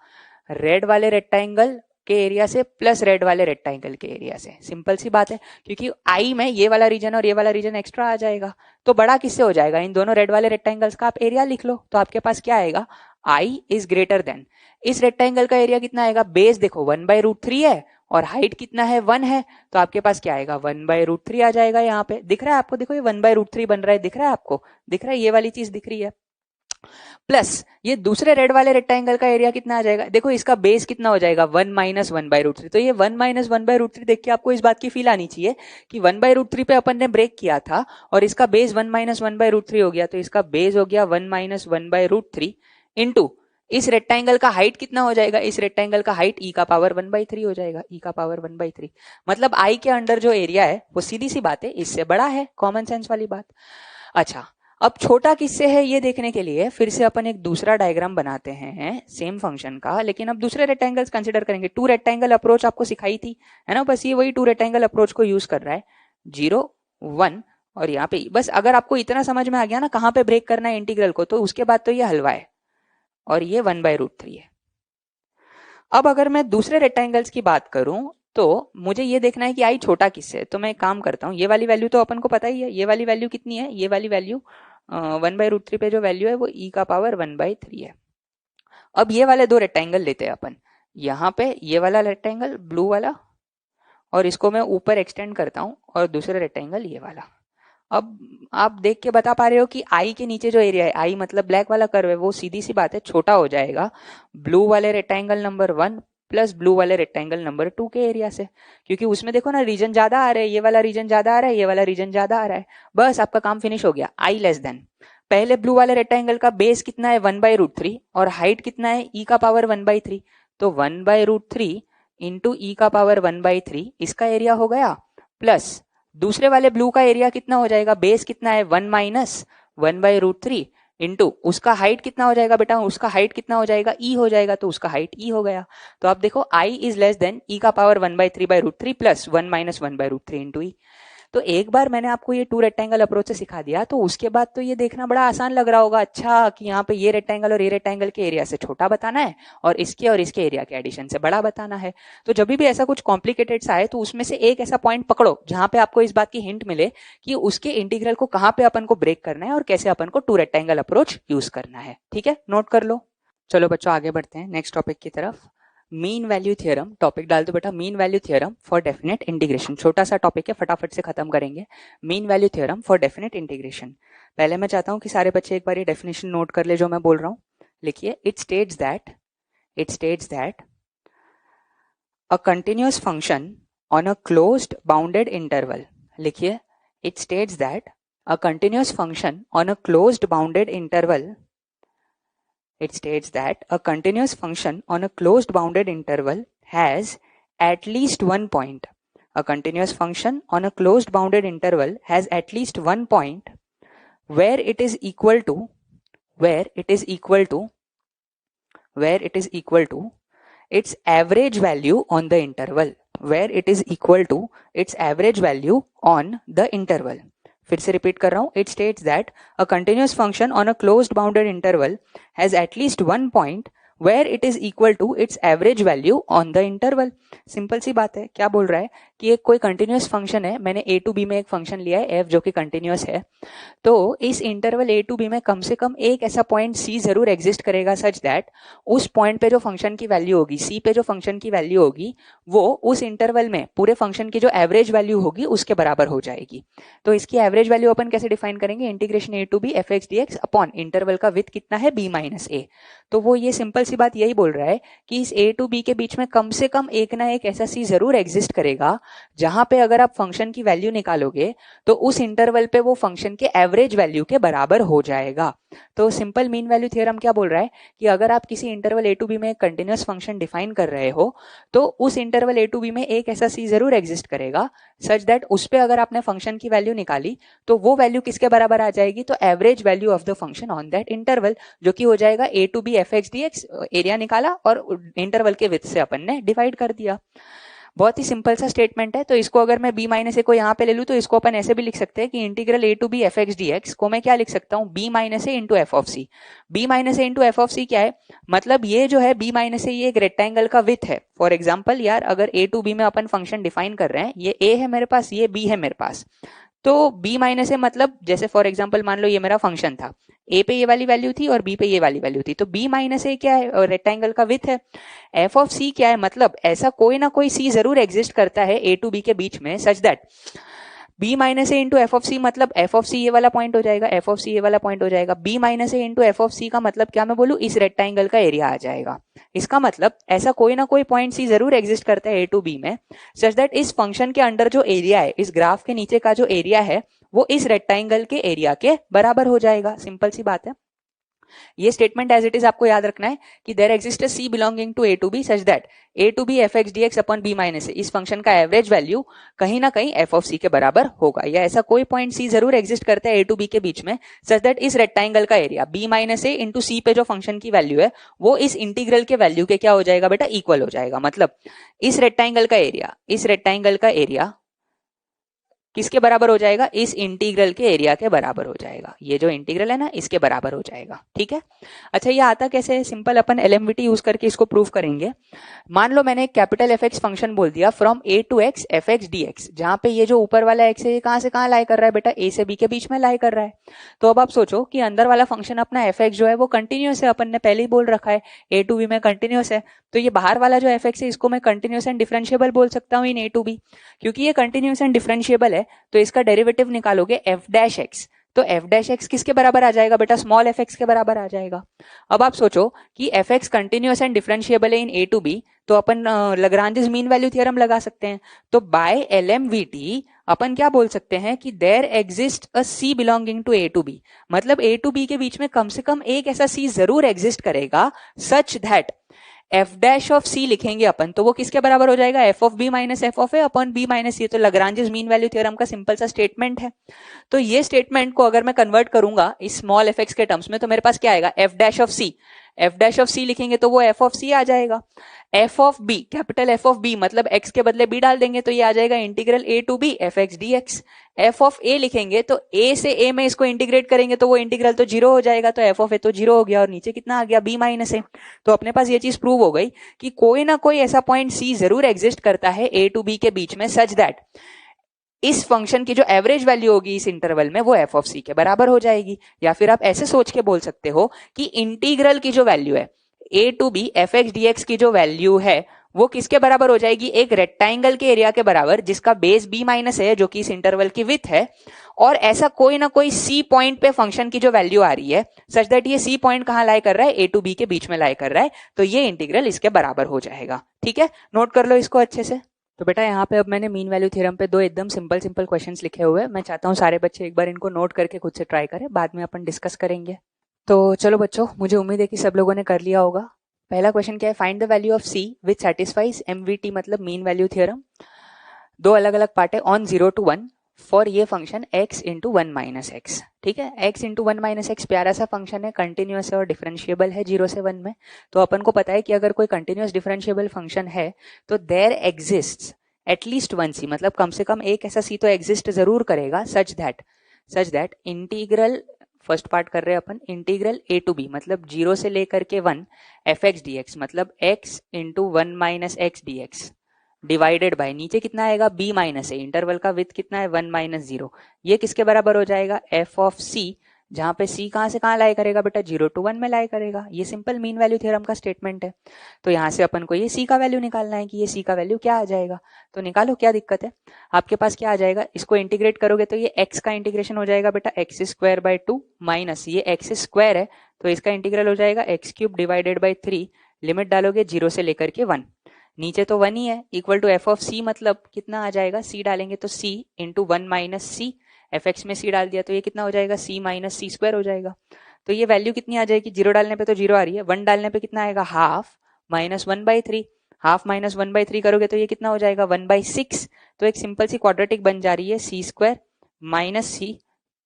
रेड वाले रेक्टेंगल के एरिया से प्लस रेड वाले रेक्टेंगल के एरिया से। सिंपल सी बात है, क्योंकि आई में ये वाला रीजन और ये वाला रीजन एक्स्ट्रा आ जाएगा, तो बड़ा किससे हो जाएगा, इन दोनों रेड वाले रेक्टेंगल्स का आप एरिया लिख लो, तो आपके पास क्या आएगा, आई इज ग्रेटर देन, इस रेक्टेंगल का एरिया कितना आएगा, बेस देखो 1/√3 है और हाइट कितना है 1 है, तो आपके पास क्या आएगा 1/√3 आ जाएगा। यहाँ पे दिख रहा है आपको, देखो ये 1/√3 बन रहा है, दिख रहा है आपको, दिख रहा है, ये वाली चीज दिख रही है, प्लस ये दूसरे रेड वाले रेक्टेंगल का एरिया कितना आ जाएगा, देखो इसका बेस कितना हो जाएगा 1 - 1/√3, तो ये 1 - 1/√3 देख के आपको इस बात की फील आनी चाहिए कि 1/√3 पे अपन ने ब्रेक किया था और इसका बेस 1 - 1/√3 हो गया, तो इसका बेस हो गया 1 - 1/√3 इंटू इस रेक्टेंगल का हाइट कितना हो जाएगा, इस रेक्टेंगल का हाइट e का पावर 1/3 हो जाएगा, e का पावर 1/3, मतलब आई के अंडर जो एरिया है वो सीधी सी बात है इससे बड़ा है, कॉमन सेंस वाली बात। अच्छा, अब छोटा किससे है ये देखने के लिए फिर से अपन एक दूसरा डायग्राम बनाते हैं सेम फंक्शन का, लेकिन अब दूसरे रेक्टेंगल्स कंसीडर करेंगे। 2 रेक्टेंगल अप्रोच आपको सिखाई थी, है ना, बस ये वही 2 रेक्टेंगल अप्रोच को यूज कर रहा है, 0 1 और यहाँ पे बस अगर आपको इतना समझ में आ गया ना कहाँ पे ब्रेक करना है इंटीग्रल को, तो उसके बाद तो ये हलवा है और ये 1/√3 है। अब अगर मैं दूसरे रेक्टेंगल्स की बात करूं तो मुझे ये देखना है कि आई छोटा किससे है, तो मैं एक काम करता हूँ, ये वाली वैल्यू तो अपन को पता ही है, ये वाली वैल्यू कितनी है, ये वाली वैल्यू 1/√3 पे जो वैल्यू है वो e का पावर 1/3 है। अब ये वाले 2 रेक्टेंगल लेते हैं अपन, यहाँ पे ये वाला रेक्टेंगल ब्लू वाला और इसको मैं ऊपर एक्सटेंड करता हूँ और दूसरा रेक्टेंगल ये वाला। अब आप देख के बता पा रहे हो कि आई के नीचे जो एरिया है, आई मतलब ब्लैक वाला कर्व है, वो सीधी सी बात है छोटा हो जाएगा ब्लू वाले रेक्टेंगल नंबर 1 प्लस ब्लू वाले रेक्टेंगल नंबर 2 के एरिया से, क्योंकि उसमें देखो ना रीजन ज्यादा आ रहा है, ये वाला रीजन ज्यादा आ रहा है, ये वाला रीजन ज्यादा आ रहा है, बस आपका काम फिनिश हो गया। आई लेस देन, पहले ब्लू वाले रेक्टेंगल का बेस कितना है 1/√3 और हाइट कितना है e का पावर 1/3, तो 1/√3 इंटू e का पावर 1/3 इसका एरिया हो गया, प्लस दूसरे वाले ब्लू का एरिया कितना हो जाएगा, बेस कितना है 1 - 1/√3 इंटू उसका हाइट कितना हो जाएगा बेटा, उसका हाइट कितना हो जाएगा e हो जाएगा, तो उसका हाइट e हो गया। तो आप देखो i is less than e का पावर 1/3/√3 प्लस 1 - 1/√3 इंटू e। तो एक बार मैंने आपको ये 2 रेक्टेंगल अप्रोच से सिखा दिया, तो उसके बाद तो ये देखना बड़ा आसान लग रहा होगा, अच्छा कि यहाँ पे ये रेक्टेंगल और ये रेक्टेंगल के एरिया से छोटा बताना है और इसके एरिया के एडिशन से बड़ा बताना है। तो जब भी ऐसा कुछ कॉम्प्लिकेटेड सा है तो उसमें से एक ऐसा पॉइंट पकड़ो जहां पे आपको इस बात की हिंट मिले कि उसके इंटीग्रल को कहाँ पे अपन को ब्रेक करना है और कैसे अपन को 2 रेक्टेंगल अप्रोच यूज करना है। ठीक है, नोट कर लो। चलो बच्चों आगे बढ़ते हैं नेक्स्ट टॉपिक की तरफ। मीन वैल्यू थ्योरम, टॉपिक डाल दो बेटा, mean value theorem for definite integration. छोटा सा टॉपिक है, फटाफट से खत्म करेंगे। Mean value theorem for definite integration. पहले मैं चाहता हूं कि सारे बच्चे एक बार ये डेफिनेशन नोट कर ले जो मैं बोल रहा हूं। लिखिए, it states that a continuous function on a closed bounded interval. लिखिए, it states that a continuous function on a closed bounded interval. It states that a continuous function on a closed bounded interval has at least one point. A continuous function on a closed bounded interval has at least one point where it is equal to its average value on the interval. Where it is equal to its average value on the interval. फिर से repeat कर रहा हूं, it states that a continuous function on a closed bounded interval has at least one point where it is equal to its average value on the interval. Simple सी बात है, क्या बोल रहा है कि एक कोई कंटिन्यूअस फंक्शन है, मैंने a टू b में एक फंक्शन लिया है f जो कि कंटिन्यूअस है, तो इस इंटरवल a टू b में कम से कम एक ऐसा पॉइंट c जरूर एग्जिस्ट करेगा सच दैट उस पॉइंट पे जो फंक्शन की वैल्यू होगी, c पे जो फंक्शन की वैल्यू होगी, वो उस इंटरवल में पूरे फंक्शन की जो एवरेज वैल्यू होगी उसके बराबर हो जाएगी। तो इसकी एवरेज वैल्यू अपन कैसे डिफाइन करेंगे, integration a to b fx dx upon interval का विड्थ कितना है b माइनस a। तो वो ये सिंपल सी बात यही बोल रहा है कि इस a टू b के बीच में कम से कम एक ना एक ऐसा c जरूर एग्जिस्ट करेगा जहां पे अगर आप फंक्शन की वैल्यू निकालोगे तो उस इंटरवल पे वो फंक्शन के एवरेज वैल्यू के बराबर हो जाएगा। तो सिंपल मीन वैल्यू थ्योरम क्या बोल रहा है कि अगर आप किसी इंटरवल a टू b में एक कंटिन्यूअस फंक्शन डिफाइन कर रहे हो तो उस इंटरवल a टू b में एक ऐसा c जरूर एग्जिस्ट करेगा सच दैट उस पे अगर आपने फंक्शन की वैल्यू निकाली तो वो वैल्यू किसके बराबर आ जाएगी, तो average value of the function on that interval, जो कि हो जाएगा a to b fx dx। Area निकाला और इंटरवल के विड्थ से अपन ने डिवाइड कर दिया। बहुत ही सिंपल सा स्टेटमेंट है। तो इसको अगर मैं b माइनस ए को यहाँ पे ले लूँ तो इसको अपन ऐसे भी लिख सकते हैं कि integral a to b f x D x को मैं क्या लिख सकता हूँ, b minus a into F of c. b minus a into F of c क्या है, मतलब ये जो है b माइनस ए ये एक रेक्टेंगल का विथ है। फॉर एग्जाम्पल यार अगर a टू बी में अपन फंक्शन डिफाइन कर रहे हैं, ये a है मेरे पास, ये b है मेरे पास, तो b माइनस ए मतलब जैसे फॉर एग्जाम्पल मान लो ये मेरा फंक्शन था, a पे ये वाली वैल्यू थी और b पे ये वाली वैल्यू थी, तो b माइनस ए क्या है, रेक्टेंगल का विथ है। f ऑफ c क्या है, मतलब ऐसा कोई ना कोई c जरूर एग्जिस्ट करता है a टू b के बीच में, such that b minus a into F of c, मतलब f ऑफ c ये वाला पॉइंट हो जाएगा, f ऑफ c ये वाला पॉइंट हो जाएगा। b minus a into F of c का मतलब क्या मैं बोलूं, इस रेक्टेंगल का एरिया आ जाएगा। इसका मतलब ऐसा कोई ना कोई पॉइंट c जरूर एग्जिस्ट करता है a टू b में, सच दैट इस फंक्शन के अंडर जो एरिया है, इस ग्राफ के नीचे का जो एरिया है वो इस रेक्टेंगल के एरिया के बराबर हो जाएगा। सिंपल सी बात है। ये स्टेटमेंट एज इट इज आपको याद रखना है कि there exist a C belonging to A to b such that a to b f x D x upon b minus a, इस फंक्शन का एवरेज वैल्यू कहीं ना कहीं एफ ऑफ सी के बराबर होगा, या ऐसा कोई पॉइंट सी जरूर एग्जिस्ट करता है ए टू बी के बीच में, सच दैट इस रेक्टेंगल का area B minus a into सी पे जो फंक्शन की वैल्यू है वो इस इंटीग्रल के वैल्यू के क्या हो जाएगा बेटा, इक्वल हो जाएगा। मतलब इस रेक्टेंगल का एरिया किसके बराबर हो जाएगा, इस इंटीग्रल के एरिया के बराबर हो जाएगा। ये जो इंटीग्रल है ना इसके बराबर हो जाएगा। ठीक है, अच्छा ये आता कैसे है, सिंपल अपन एलएमवीटी यूज करके इसको प्रूव करेंगे। मान लो मैंने एक कैपिटल एफ एक्स फंक्शन बोल दिया from A to x F x D x, जहां पे ये जो ऊपर वाला एक्स है ये कहां से कहां लाई कर रहा है बेटा, ए से बी के बीच में लाई कर रहा है। तो अब आप सोचो कि अंदर वाला फंक्शन अपना एफ एक्स जो है वो कंटिन्यूस है, अपन ने पहले ही बोल रखा है ए टू बी में कंटिन्यूस है, तो ये बाहर वाला जो एफ एक्स है इसको मैं कंटिन्यूस एंड डिफरेंशिएबल बोल सकता हूँ इन ए टू बी। क्योंकि ये कंटिन्यूस एंड डिफरेंशिएबल है तो इसका डेरिवेटिव निकालोगे एफ डैश एक्स, तो एफ डैश एक्स किसके बराबर आ जाएगा बेटा, स्मॉल एफ एक्स के बराबर आ जाएगा। अब आप सोचो कि F x continuous and differentiable है इन ए टू बी, तो अपन लग्रांजिस मीन वैल्यू थ्योरम लगा सकते हैं। तो बाय एलएमवीटी अपन क्या बोल सकते हैं कि there exist a C belonging to A to B, मतलब ए टू बी के बीच में कम से कम एक ऐसा सी जरूर एग्जिस्ट करेगा such that f dash of c लिखेंगे अपन तो वो किसके बराबर हो जाएगा, f of b minus F of a upon b minus, ये तो लग्रांजिस मीन वैल्यू थ्योरम का सिंपल सा स्टेटमेंट है। तो ये स्टेटमेंट को अगर मैं कन्वर्ट करूंगा इस स्मॉल एफ एक्स के टर्म्स में तो मेरे पास क्या आएगा, एफ डैश ऑफ सी लिखेंगे तो वो एफ ऑफ सी आ जाएगा। F of b, capital f of b मतलब एक्स के बदले बी डाल देंगे तो ये आ जाएगा integral a to b f x D x. F of a लिखेंगे तो ए से ए में इसको इंटीग्रेट करेंगे तो वो इंटीग्रल तो जीरो हो जाएगा, तो एफ ऑफ ए तो जीरो हो गया और नीचे कितना आ गया, बी माइनस ए। तो अपने पास ये चीज प्रूव हो गई कि कोई ना कोई ऐसा पॉइंट सी जरूर एग्जिस्ट करता है ए टू बी के बीच में सच दैट इस फंक्शन की जो एवरेज वैल्यू होगी इस इंटरवल में वो एफ ऑफ सी के बराबर हो जाएगी। या फिर आप ऐसे सोच के बोल सकते हो कि इंटीग्रल की जो वैल्यू है a to b f x D x की जो वैल्यू है वो किसके बराबर हो जाएगी, एक रेक्टेंगल के एरिया के बराबर जिसका बेस बी माइनस है जो कि इस इंटरवल की विड्थ है, और ऐसा कोई ना कोई सी पॉइंट पे फंक्शन की जो वैल्यू आ रही है सच दैट ये सी पॉइंट कहां लाई कर रहा है, ए टू बी के बीच में लाई कर रहा है, तो ये इंटीग्रल इसके बराबर हो जाएगा। ठीक है, नोट कर लो इसको अच्छे से। तो बेटा यहाँ पे अब मैंने मीन वैल्यू थ्योरम पे दो एकदम सिंपल क्वेश्चंस लिखे हुए हैं। मैं चाहता हूँ सारे बच्चे एक बार इनको नोट करके खुद से ट्राई करें, बाद में अपन डिस्कस करेंगे। तो चलो बच्चों, मुझे उम्मीद है कि सब लोगों ने कर लिया होगा। पहला क्वेश्चन क्या है, find the value of c which satisfies MVT मतलब मीन वैल्यू थ्योरम। दो अलग अलग पार्ट है, ऑन 0 to 1 फॉर ये function x into 1 minus x. ठीक है, x इंटू 1 माइनस एक्स प्यारा सा फंक्शन है, कंटिन्यूस है और डिफरेंशिएबल है 0 से 1 में। तो अपन को पता है कि अगर कोई कंटिन्यूस डिफरेंशिएबल फंक्शन है तो देयर एग्जिस्ट एटलीस्ट वन सी, मतलब कम से कम एक ऐसा सी तो एग्जिस्ट जरूर करेगा such that integral, first part कर रहे हैं अपन, इंटीग्रल ए टू बी मतलब 0 से लेकर के 1 एफ एक्स डी एक्स मतलब x into 1 minus x D x divided by नीचे कितना आएगा, b माइनस ए, इंटरवल का विड्थ कितना है 1 माइनस 0, ये किसके बराबर हो जाएगा, f ऑफ c, जहां पे c कहां से कहां लाई करेगा बेटा, 0 to 1 में लाई करेगा। ये सिंपल मीन वैल्यू थ्योरम का स्टेटमेंट है। तो यहां से अपन को ये c का वैल्यू निकालना है कि ये c का वैल्यू क्या आ जाएगा। तो निकालो, क्या दिक्कत है, आपके पास क्या आ जाएगा, इसको इंटीग्रेट करोगे तो ये x का इंटीग्रेशन हो जाएगा बेटा एक्स स्क्वायर बाय 2 माइनस ये एक्स स्क्वायर है तो इसका इंटीग्रल हो जाएगा x cube divided by 3, limit डालोगे 0 से लेकर के 1, नीचे तो 1 ही है, equal to F of c मतलब कितना आ जाएगा, c डालेंगे तो c इंटू 1 माइनस सी, एफ एक्स में c डाल दिया तो ये कितना हो जाएगा, c माइनस सी स्क्वायर हो जाएगा। तो ये वैल्यू कितनी आ जाएगी, 0 डालने पे तो 0 आ रही है, 1 डालने पे कितना आएगा, हाफ माइनस 1/3, हाफ माइनस 1/3 करोगे तो ये कितना हो जाएगा 1/6। तो एक सिंपल सी क्वाड्रेटिक बन जा रही है, c square minus c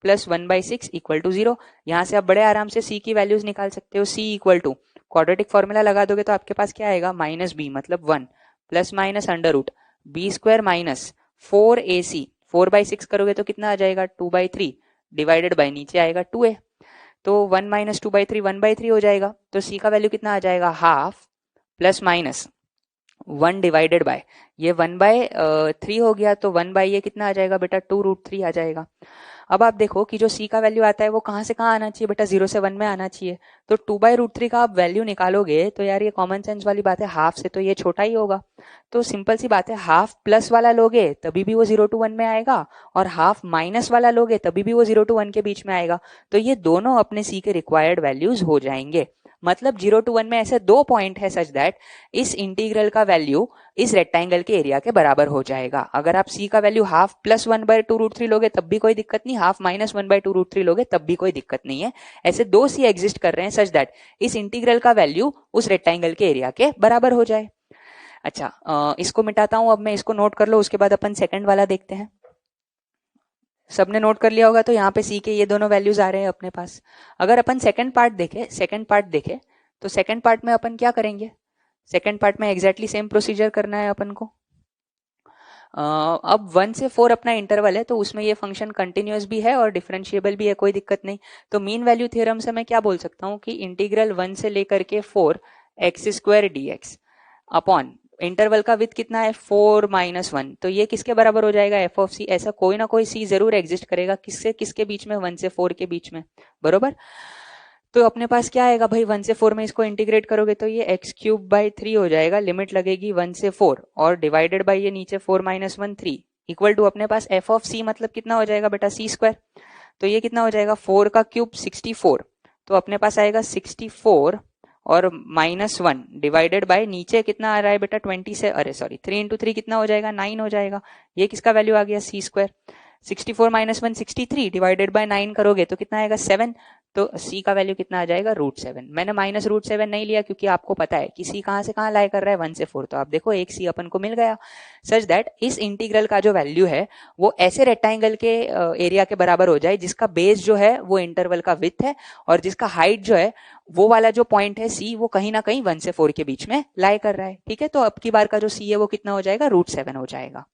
plus 1/6 equal to 0। यहाँ से आप बड़े आराम से c की वैल्यूज निकाल सकते हो, c equal to quadratic formula लगा दोगे तो आपके पास क्या आएगा, माइनस बी मतलब 1 plus minus under root B square minus 4ac, 4/6 करोगे तो कितना आ जाएगा 2/3 डिवाइडेड बाय नीचे आएगा 2a, तो 1 माइनस 2/3 1/3 हो जाएगा। तो सी का वैल्यू कितना आ जाएगा half plus minus 1 divided by, ये 1/3 हो गया, तो 1 ये कितना आ जाएगा बेटा 2√3 आ जाएगा। अब आप देखो कि जो सी का वैल्यू आता है वो कहाँ से कहाँ आना चाहिए बेटा, 0 से 1 में आना चाहिए। तो 2/√3 का आप वैल्यू निकालोगे तो यार ये कॉमन सेंस वाली बात है, हाफ से तो ये छोटा ही होगा। तो सिंपल सी बात है, हाफ प्लस वाला लोगे तभी भी वो 0 to 1 में आएगा, और हाफ माइनस वाला लोगे तभी भी वो 0 to 1 के बीच में आएगा। तो ये दोनों अपने सी के रिक्वायर्ड वैल्यूज हो जाएंगे। मतलब 0 to 1 में ऐसे दो पॉइंट है सच दैट इस इंटीग्रल का वैल्यू इस रेक्टेंगल के एरिया के बराबर हो जाएगा। अगर आप सी का वैल्यू हाफ प्लस 1/2√3 लोगे तब भी कोई दिक्कत नहीं, हाफ माइनस 1/2√3 लोगे तब भी कोई दिक्कत नहीं है। ऐसे दो सी एग्जिस्ट कर रहे हैं सच दैट इस इंटीग्रल का वैल्यू उस रेक्टेंगल के एरिया के बराबर हो जाए। अच्छा, इसको मिटाता हूं अब मैं, इसको नोट कर लो, उसके बाद अपन सेकंड वाला देखते हैं। सबने नोट कर लिया होगा, तो यहाँ पे सी के ये दोनों वैल्यूज आ रहे हैं अपने पास। अगर अपन सेकंड पार्ट देखें तो सेकंड पार्ट में अपन क्या करेंगे, सेकंड पार्ट में एग्जैक्टली सेम प्रोसीजर करना है अपन को। अब 1 से 4 अपना इंटरवल है, तो उसमें ये फंक्शन कंटिन्यूअस भी है और डिफरेंशिएबल भी है, कोई दिक्कत नहीं। तो मीन वैल्यू थ्योरम से मैं क्या बोल सकता हूँ कि इंटीग्रल 1 से लेकर के 4 x² dx अपॉन इंटरवल का विथ कितना है 4 - 1, तो ये किसके बराबर हो जाएगा f ऑफ c। ऐसा कोई ना कोई c जरूर एग्जिस्ट करेगा, किससे किसके बीच में, 1 से 4 के बीच में, बरोबर। तो अपने पास क्या आएगा भाई, 1 से 4 में इसको इंटीग्रेट करोगे तो ये x³/3 हो जाएगा, लिमिट लगेगी 1 से 4 और डिवाइडेड बाय ये नीचे 4 - 1 3 इक्वल टू अपने पास f ऑफ c मतलब कितना हो जाएगा बेटा c²। तो ये कितना हो जाएगा 4 का क्यूब 64, तो अपने पास आएगा 64 और -1 डिवाइडेड बाय नीचे कितना आ रहा है बेटा 20 से, अरे सॉरी 3 × 3 कितना हो जाएगा 9 हो जाएगा। ये किसका वैल्यू आ गया c²। 64 - 1 63 डिवाइडेड बाय 9 करोगे तो कितना आएगा 7, तो c का वैल्यू कितना आ जाएगा √7। मैंने -√7 नहीं लिया क्योंकि आपको पता है कि c कहां से कहां लाई कर रहा है 1 से 4, तो आप देखो एक c अपन को मिल गया। सच दैट इस इंटीग्रल का जो वैल्यू है वो ऐसे रेक्टेंगल के एरिया के बराबर हो जाए जिसका बेस जो है वो इंटरवल का विड्थ है और जिसका हाइट जो है वो वाला जो पॉइंट है c वो कहीं ना कहीं 1 से 4 के बीच में लाई कर रहा है। ठीक है, तो अब की बार का जो c है वो कितना हो जाएगा √7 हो जाएगा।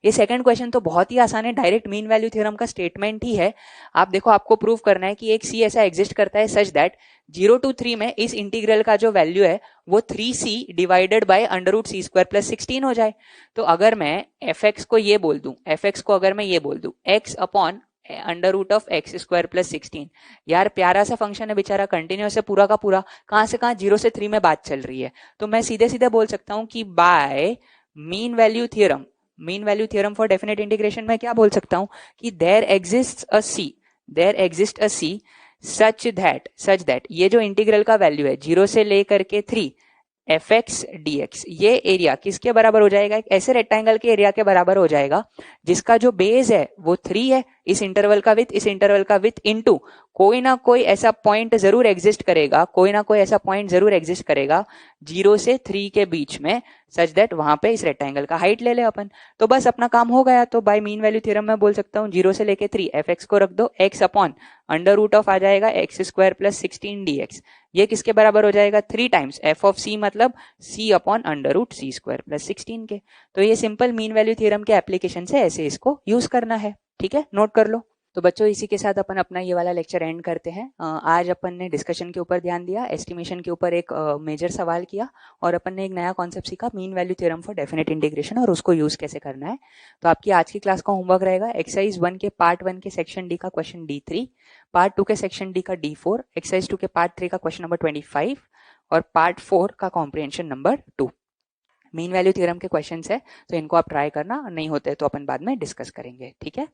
ये सेकंड क्वेश्चन तो बहुत ही आसान है, डायरेक्ट मीन वैल्यू थ्योरम का स्टेटमेंट ही है। आप देखो आपको प्रूव करना है कि एक सी ऐसा एग्जिस्ट करता है सच दैट 0 to 3 में इस इंटीग्रल का जो वैल्यू है वो 3c डिवाइडेड बाय √c² + 16 हो जाए। तो अगर मैं fx को ये बोल दूं, fx को अगर मैं ये बोल दूं x अपॉन √x² + 16, यार प्यारा सा फंक्शन है बेचारा, कंटिन्यूअस है पूरा का पूरा, कहां से कहां 0 से 3 में बात चल रही है। तो मैं सीधे सीधे बोल सकता हूं कि by mean value theorem for definite integration में क्या बोल सकता हूं कि there exist a C such that ये जो इंटीग्रल का वैल्यू है 0 से लेकर के 3 fx dx ये एरिया किसके बराबर हो जाएगा, एक ऐसे रेक्टेंगल के एरिया के बराबर हो जाएगा जिसका जो बेस है वो 3 है, इस इंटरवल का विथ इनटू कोई ना कोई ऐसा पॉइंट जरूर एग्जिस्ट करेगा, 0 से 3 के बीच में, सच दैट वहां पे इस रेक्टेंगल का हाइट ले ले अपन। तो बस अपना काम हो गया। तो बाय मीन वैल्यू थ्योरम में बोल सकता हूँ 0 से लेके 3 fx को रख दो, x अपॉन √ आ जाएगा x² + 16 dx, ये किसके बराबर हो जाएगा 3 टाइम्स f ऑफ c मतलब c अपॉन √c² + 16 के। तो ये सिंपल मीन वैल्यू थ्योरम के एप्लीकेशन से ऐसे इसको यूज करना है। ठीक है, नोट कर लो। तो बच्चों इसी के साथ अपन अपना ये वाला लेक्चर एंड करते हैं। आज अपन ने डिस्कशन के ऊपर ध्यान दिया, एस्टिमेशन के ऊपर एक मेजर सवाल किया और अपन ने एक नया कॉन्सेप्ट सीखा mean value theorem for definite integration और उसको यूज कैसे करना है। तो आपकी आज की क्लास का होमवर्क रहेगा एक्सरसाइज 1 के पार्ट 1 के सेक्शन डी का क्वेश्चन D3, पार्ट 2 के सेक्शन डी का D4, एक्सरसाइज 2 के पार्ट 3 का क्वेश्चन नंबर 25 और पार्ट 4 का comprehension number 2। Mean value theorem के क्वेश्चंस है तो इनको आप ट्राई करना, नहीं होते तो अपन बाद में डिस्कस करेंगे। ठीक है।